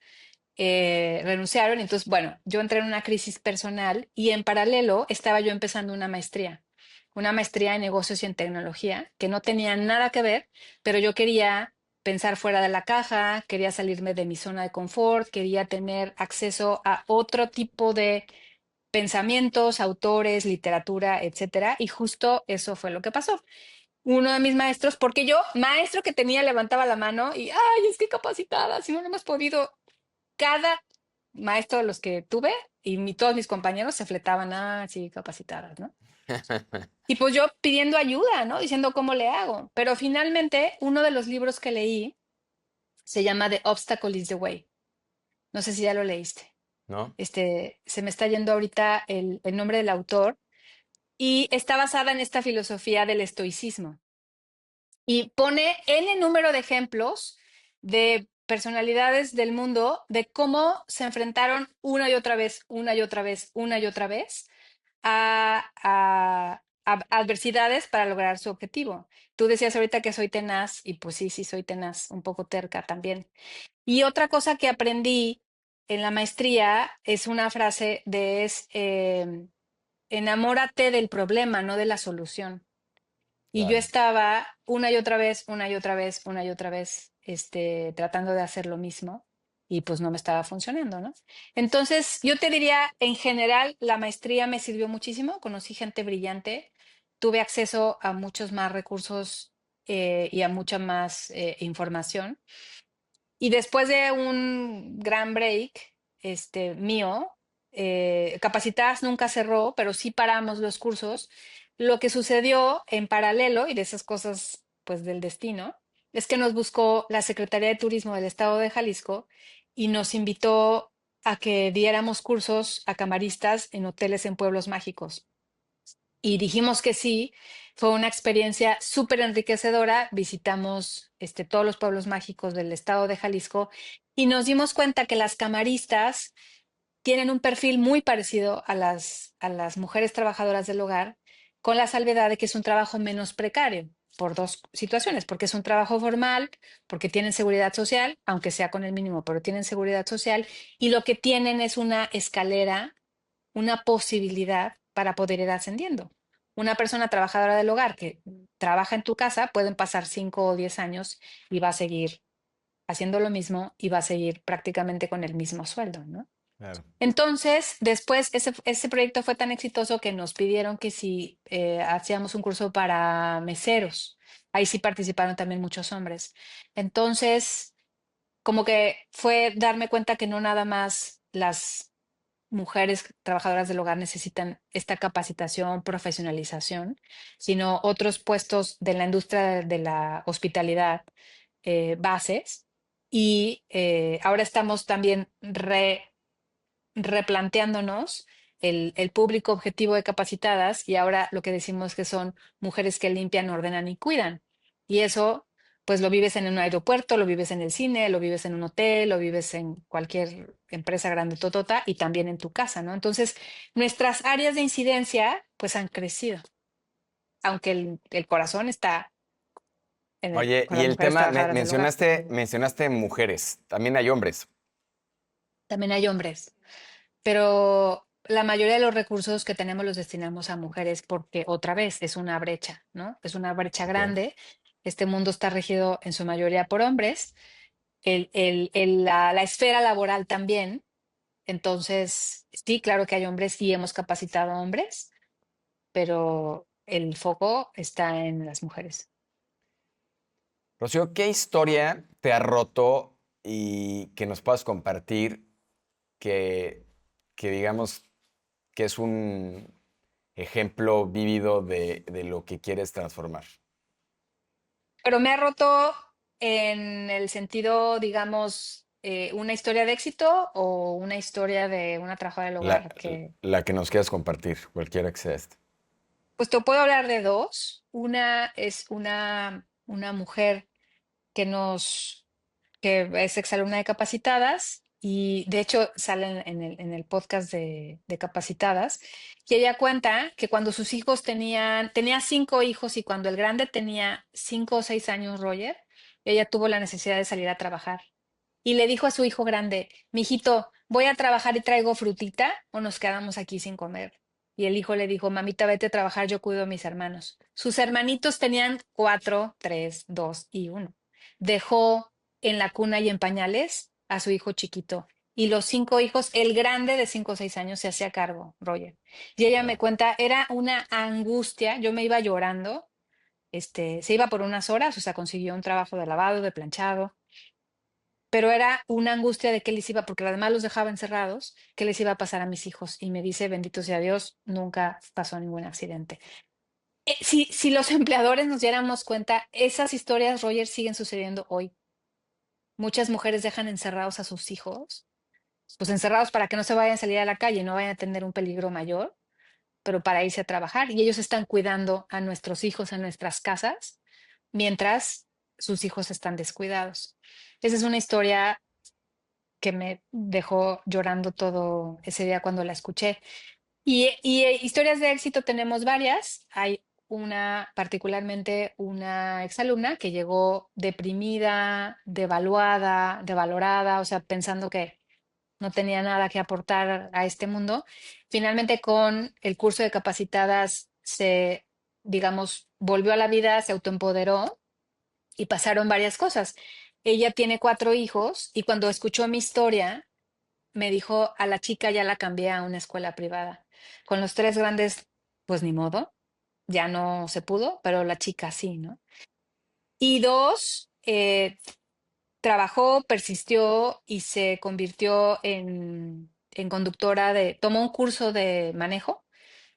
renunciaron. Entonces, bueno, yo entré en una crisis personal y en paralelo estaba yo empezando una maestría en negocios y en tecnología, que no tenía nada que ver, pero yo quería pensar fuera de la caja, quería salirme de mi zona de confort, quería tener acceso a otro tipo de pensamientos, autores, literatura, etcétera, y justo eso fue lo que pasó. Uno de mis maestros, porque yo, maestro que tenía, levantaba la mano y, ay, es que capacitada, si no, no hemos podido. Cada maestro de los que tuve y todos mis compañeros se fletaban, ah, sí, capacitadas, ¿no? Y pues yo pidiendo ayuda, ¿no? Diciendo cómo le hago. Pero finalmente, uno de los libros que leí se llama The Obstacle is the Way. No sé si ya lo leíste. ¿No? Se me está yendo ahorita el nombre del autor y está basada en esta filosofía del estoicismo. Y pone N número de ejemplos de personalidades del mundo de cómo se enfrentaron una y otra vez, una y otra vez, una y otra vez a adversidades para lograr su objetivo. Tú decías ahorita que soy tenaz y pues sí, sí soy tenaz, un poco terca también. Y otra cosa que aprendí en la maestría es una frase enamórate del problema, no de la solución. Y yo Claro. estaba una y otra vez, una y otra vez, una y otra vez, tratando de hacer lo mismo y pues no me estaba funcionando, ¿no? Entonces, yo te diría, en general, la maestría me sirvió muchísimo, conocí gente brillante, tuve acceso a muchos más recursos y a mucha más información. Y después de un gran break, mío, Capacitadas nunca cerró, pero sí paramos los cursos. Lo que sucedió en paralelo, y de esas cosas, pues, del destino, es que nos buscó la Secretaría de Turismo del Estado de Jalisco y nos invitó a que diéramos cursos a camaristas en hoteles en pueblos mágicos. Y dijimos que sí, fue una experiencia súper enriquecedora. Visitamos todos los pueblos mágicos del estado de Jalisco y nos dimos cuenta que las camaristas tienen un perfil muy parecido a las mujeres trabajadoras del hogar, con la salvedad de que es un trabajo menos precario por dos situaciones, porque es un trabajo formal, porque tienen seguridad social, aunque sea con el mínimo, pero tienen seguridad social, y lo que tienen es una escalera, una posibilidad para poder ir ascendiendo. Una persona trabajadora del hogar que trabaja en tu casa, pueden pasar 5 o 10 años y va a seguir haciendo lo mismo y va a seguir prácticamente con el mismo sueldo, ¿no? Claro. Entonces, después ese proyecto fue tan exitoso que nos pidieron que si hacíamos un curso para meseros, ahí sí participaron también muchos hombres. Entonces, como que fue darme cuenta que no nada más las mujeres trabajadoras del hogar necesitan esta capacitación, profesionalización, sino otros puestos de la industria de la hospitalidad, bases. Y ahora estamos también replanteándonos el público objetivo de capacitadas y ahora lo que decimos que son mujeres que limpian, ordenan y cuidan. Y eso, pues lo vives en un aeropuerto, lo vives en el cine, lo vives en un hotel, lo vives en cualquier empresa grande totota y también en tu casa, ¿no? Entonces, nuestras áreas de incidencia, pues han crecido, aunque el corazón está Oye, con y las el mujeres tema, trabajadoras del hogar. mencionaste mujeres, también hay hombres. También hay hombres. Pero la mayoría de los recursos que tenemos los destinamos a mujeres porque otra vez es una brecha, ¿no? Es una brecha Ok. grande. Este mundo está regido en su mayoría por hombres, la esfera laboral también. Entonces, sí, claro que hay hombres y hemos capacitado a hombres, pero el foco está en las mujeres. Rocío, ¿qué historia te ha roto y que nos puedas compartir que, que digamos que es un ejemplo vívido de lo que quieres transformar? Pero me ha roto en el sentido, digamos, una historia de éxito o una historia de una trabajadora del La, hogar que. la que nos quieras compartir, cualquiera que sea esta. Pues te puedo hablar de dos. Una es una mujer que que es exalumna de Capacitadas y de hecho sale en el podcast de Capacitadas, y ella cuenta que cuando sus hijos tenía 5 hijos y cuando el grande tenía 5 o 6 años, Roger, ella tuvo la necesidad de salir a trabajar. Y le dijo a su hijo grande, mijito, voy a trabajar y traigo frutita o nos quedamos aquí sin comer. Y el hijo le dijo, mamita, vete a trabajar, yo cuido a mis hermanos. Sus hermanitos tenían 4, 3, 2 y 1. Dejó en la cuna y en pañales a su hijo chiquito. Y los 5 hijos, el grande de 5 o 6 años, se hacía cargo, Roger. Y ella me Wow. cuenta, era una angustia, yo me iba llorando, se iba por unas horas, o sea, consiguió un trabajo de lavado, de planchado, pero era una angustia de qué les iba, porque además los dejaba encerrados, qué les iba a pasar a mis hijos. Y me dice, bendito sea Dios, nunca pasó ningún accidente. Si los empleadores nos diéramos cuenta, esas historias, Roger, siguen sucediendo hoy. Muchas mujeres dejan encerrados a sus hijos, pues encerrados para que no se vayan a salir a la calle, no vayan a tener un peligro mayor, pero para irse a trabajar. Y ellos están cuidando a nuestros hijos en nuestras casas, mientras sus hijos están descuidados. Esa es una historia que me dejó llorando todo ese día cuando la escuché. Y historias de éxito tenemos varias. Hay una, particularmente una exalumna que llegó deprimida, devaluada, devalorada, o sea, pensando que no tenía nada que aportar a este mundo. Finalmente, con el curso de capacitadas, digamos, volvió a la vida, se autoempoderó y pasaron varias cosas. Ella tiene 4 hijos y cuando escuchó mi historia, me dijo, a la chica ya la cambié a una escuela privada. Con los 3 grandes, pues ni modo, ya no se pudo, pero la chica sí, ¿no? Y dos, trabajó, persistió y se convirtió en conductora tomó un curso de manejo,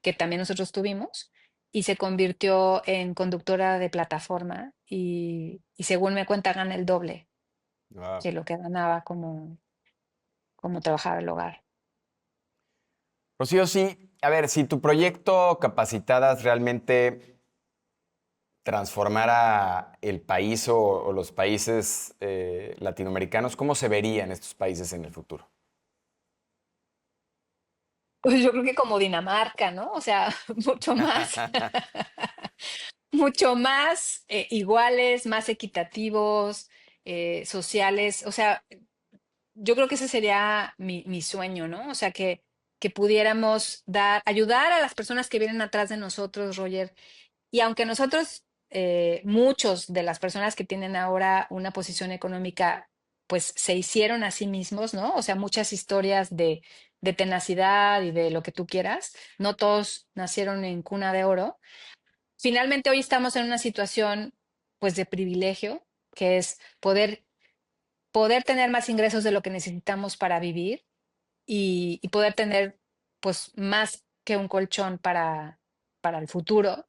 que también nosotros tuvimos, y se convirtió en conductora de plataforma y según me cuenta gana el doble Wow. de lo que ganaba como trabajadora del hogar. Rocío, sí, a ver, si tu proyecto Capacitadas realmente transformara el país o los países latinoamericanos, ¿cómo se verían estos países en el futuro? Pues yo creo que como Dinamarca, ¿no? O sea, mucho más, mucho más iguales, más equitativos, sociales. O sea, yo creo que ese sería mi sueño, ¿no? O sea, que pudiéramos ayudar a las personas que vienen atrás de nosotros, Roger. Y aunque nosotros, muchos de las personas que tienen ahora una posición económica, pues se hicieron a sí mismos, ¿no? O sea, muchas historias de tenacidad y de lo que tú quieras. No todos nacieron en cuna de oro. Finalmente, hoy estamos en una situación, pues, de privilegio, que es poder tener más ingresos de lo que necesitamos para vivir y poder tener, pues, más que un colchón para el futuro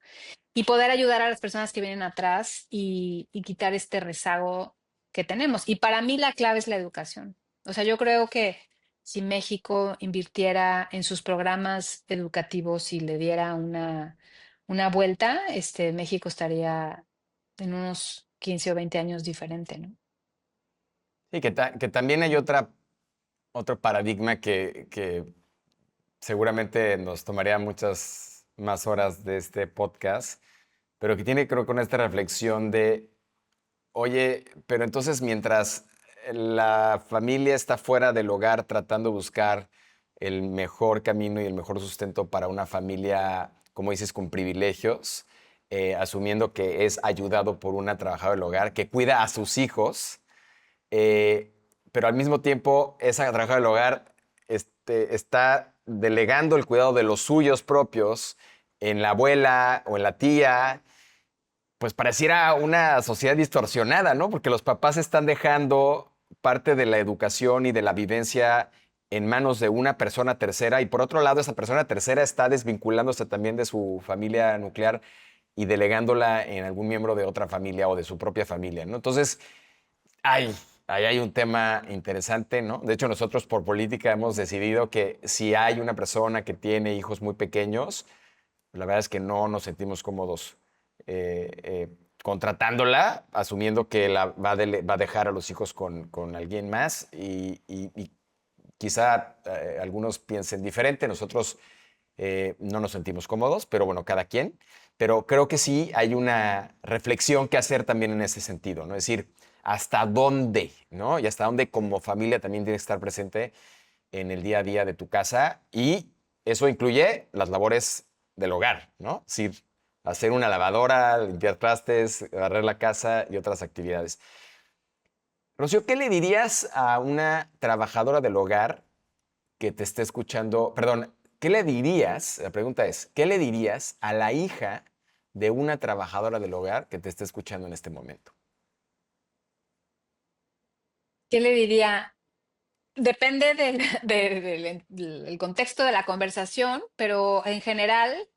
y poder ayudar a las personas que vienen atrás y quitar este rezago que tenemos. Y para mí la clave es la educación. O sea, yo creo que si México invirtiera en sus programas educativos y le diera una vuelta, México estaría en unos 15 o 20 años diferente, ¿no? Sí, que también hay otro paradigma que seguramente nos tomaría muchas más horas de este podcast, pero que tiene creo con esta reflexión de, oye, pero entonces mientras la familia está fuera del hogar tratando de buscar el mejor camino y el mejor sustento para una familia, como dices, con privilegios, asumiendo que es ayudado por una trabajadora del hogar que cuida a sus hijos, eh, pero al mismo tiempo esa trabajadora del hogar está delegando el cuidado de los suyos propios en la abuela o en la tía, pues pareciera una sociedad distorsionada, ¿no? Porque los papás están dejando parte de la educación y de la vivencia en manos de una persona tercera y por otro lado esa persona tercera está desvinculándose también de su familia nuclear y delegándola en algún miembro de otra familia o de su propia familia, ¿no? Entonces, ay, ahí hay un tema interesante, ¿no? De hecho, nosotros por política hemos decidido que si hay una persona que tiene hijos muy pequeños, la verdad es que no nos sentimos cómodos contratándola, asumiendo que va a dejar a los hijos con alguien más y quizá algunos piensen diferente, nosotros no nos sentimos cómodos, pero bueno, cada quien. Pero creo que sí hay una reflexión que hacer también en ese sentido, ¿no? Es decir, hasta dónde, ¿no? Y hasta dónde como familia también tienes que estar presente en el día a día de tu casa y eso incluye las labores del hogar, ¿no? Es decir, hacer una lavadora, limpiar trastes, barrer la casa y otras actividades. Rocío, ¿qué le dirías a una trabajadora del hogar que te esté escuchando? Perdón, ¿qué le dirías? La pregunta es, ¿qué le dirías a la hija de una trabajadora del hogar que te esté escuchando en este momento? ¿Qué le diría? Depende del contexto de la conversación, pero en general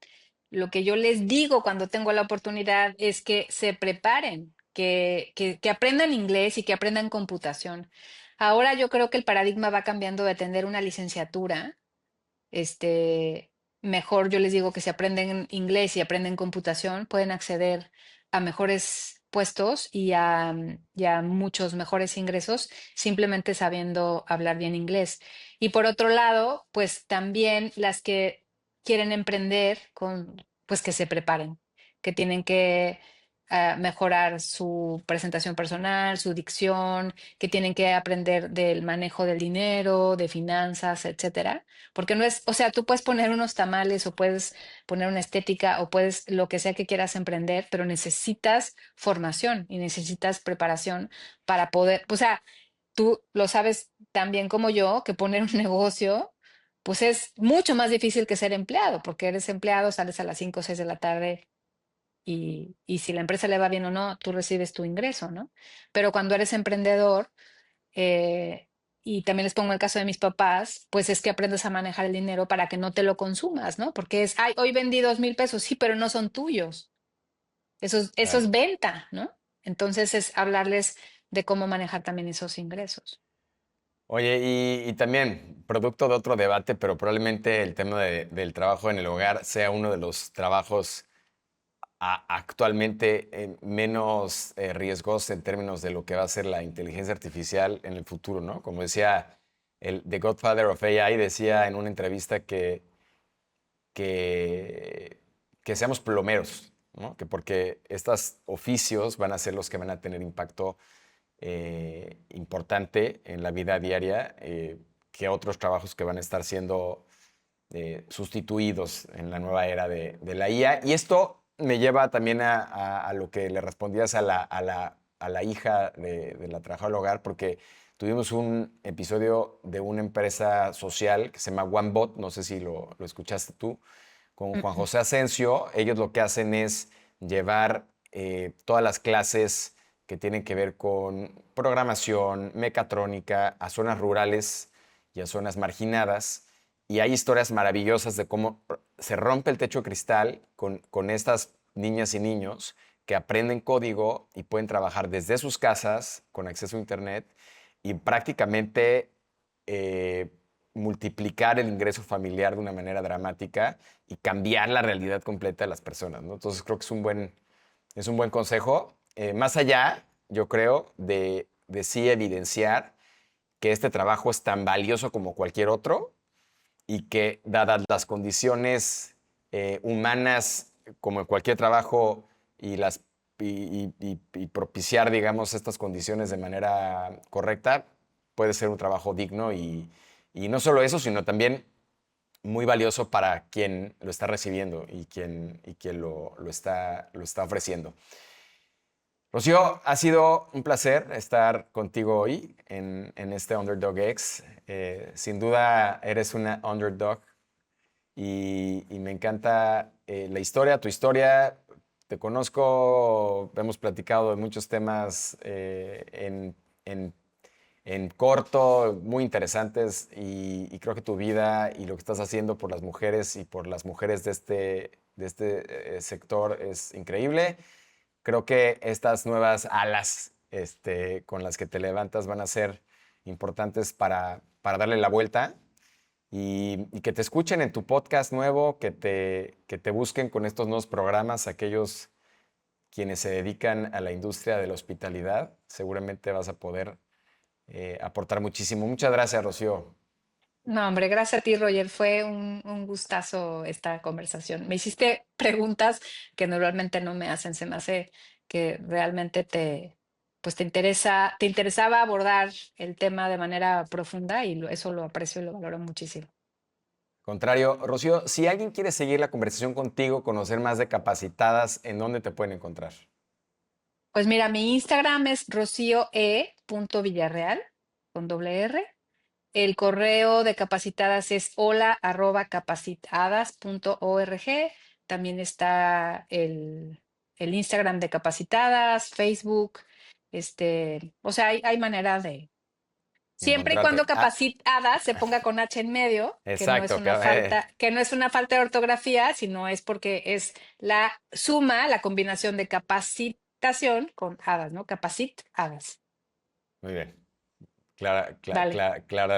lo que yo les digo cuando tengo la oportunidad es que se preparen, que aprendan inglés y que aprendan computación. Ahora yo creo que el paradigma va cambiando de tener una licenciatura, este, mejor yo les digo que si aprenden inglés y aprenden computación, pueden acceder a mejores puestos y a muchos mejores ingresos simplemente sabiendo hablar bien inglés. Y por otro lado, pues también las que quieren emprender pues que se preparen, que tienen que mejorar su presentación personal, su dicción, que tienen que aprender del manejo del dinero, de finanzas, etcétera. Porque no es, o sea, tú puedes poner unos tamales o puedes poner una estética o puedes lo que sea que quieras emprender, pero necesitas formación y necesitas preparación para poder, o sea, tú lo sabes tan bien como yo que poner un negocio, pues es mucho más difícil que ser empleado, porque eres empleado, sales a las 5 o 6 de la tarde y si la empresa le va bien o no, tú recibes tu ingreso, ¿no? Pero cuando eres emprendedor, eh, y también les pongo el caso de mis papás, pues es que aprendes a manejar el dinero para que no te lo consumas, ¿no? Porque es, ay, hoy vendí 2,000 pesos, sí, pero no son tuyos. Eso Claro. es venta, ¿no? Entonces es hablarles de cómo manejar también esos ingresos. Oye, y también, producto de otro debate, pero probablemente el tema del trabajo en el hogar sea uno de los trabajos actualmente menos riesgosos en términos de lo que va a ser la inteligencia artificial en el futuro, ¿no? Como decía el The Godfather of AI, decía en una entrevista que, que seamos plomeros, ¿no? Que porque estos oficios van a ser los que van a tener impacto importante en la vida diaria que otros trabajos que van a estar siendo sustituidos en la nueva era de la IA. Y esto me lleva también a lo que le respondías a la hija de la trabajadora del hogar, porque tuvimos un episodio de una empresa social que se llama OneBot, no sé si lo escuchaste tú, con Juan Mm, José Asensio. Ellos lo que hacen es llevar todas las clases que tienen que ver con programación, mecatrónica, a zonas rurales y a zonas marginadas. Y hay historias maravillosas de cómo se rompe el techo de cristal con estas niñas y niños que aprenden código y pueden trabajar desde sus casas con acceso a Internet y prácticamente eh, multiplicar el ingreso familiar de una manera dramática y cambiar la realidad completa de las personas, ¿no? Entonces creo que es un buen consejo. Más allá, yo creo, de sí evidenciar que este trabajo es tan valioso como cualquier otro y que, dadas las condiciones humanas, como en cualquier trabajo, y propiciar, digamos, estas condiciones de manera correcta, puede ser un trabajo digno y no solo eso, sino también muy valioso para quien lo está recibiendo y quien lo está ofreciendo. Rocío, ha sido un placer estar contigo hoy en este Underdog X. Sin duda eres una underdog y me encanta la historia, tu historia. Te conozco, hemos platicado de muchos temas en corto, muy interesantes y creo que tu vida y lo que estás haciendo por las mujeres y por las mujeres de este sector es increíble. Creo que estas nuevas alas con las que te levantas van a ser importantes para darle la vuelta y que te escuchen en tu podcast nuevo, que te busquen con estos nuevos programas, aquellos quienes se dedican a la industria de la hospitalidad. Seguramente vas a poder aportar muchísimo. Muchas gracias, Rocío. No, hombre, gracias a ti, Roger. Fue un gustazo esta conversación. Me hiciste preguntas que normalmente no me hacen. Se me hace que realmente pues te interesaba abordar el tema de manera profunda y eso lo aprecio y lo valoro muchísimo. Contrario, Rocío, si alguien quiere seguir la conversación contigo, conocer más de Capacitadas, ¿en dónde te pueden encontrar? Pues mira, mi Instagram es rocioe.villarreal con doble R. El correo de Capacitadas es hola@capacitadas.org. También está el Instagram de Capacitadas, Facebook. O sea, hay manera de. Siempre y cuando Encontrarte. Ah, Capacitadas se ponga con H en medio, que no es exacto. una falta, que no es una falta de ortografía, sino es porque es la suma, la combinación de capacitación con hadas, ¿no? Capacitadas. Muy bien. Clara, Vale. clara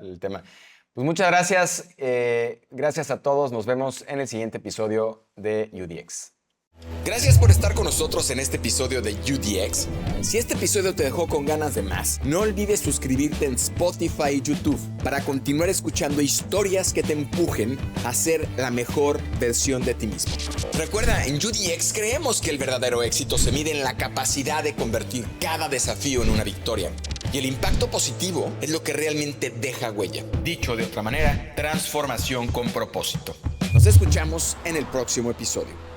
el tema. Pues muchas gracias. Gracias a todos. Nos vemos en el siguiente episodio de UDX. Gracias por estar con nosotros en este episodio de UDX. Si este episodio te dejó con ganas de más, no olvides suscribirte en Spotify y YouTube para continuar escuchando historias que te empujen a ser la mejor versión de ti mismo. Recuerda, en UDX creemos que el verdadero éxito se mide en la capacidad de convertir cada desafío en una victoria. Y el impacto positivo es lo que realmente deja huella. Dicho de otra manera, transformación con propósito. Nos escuchamos en el próximo episodio.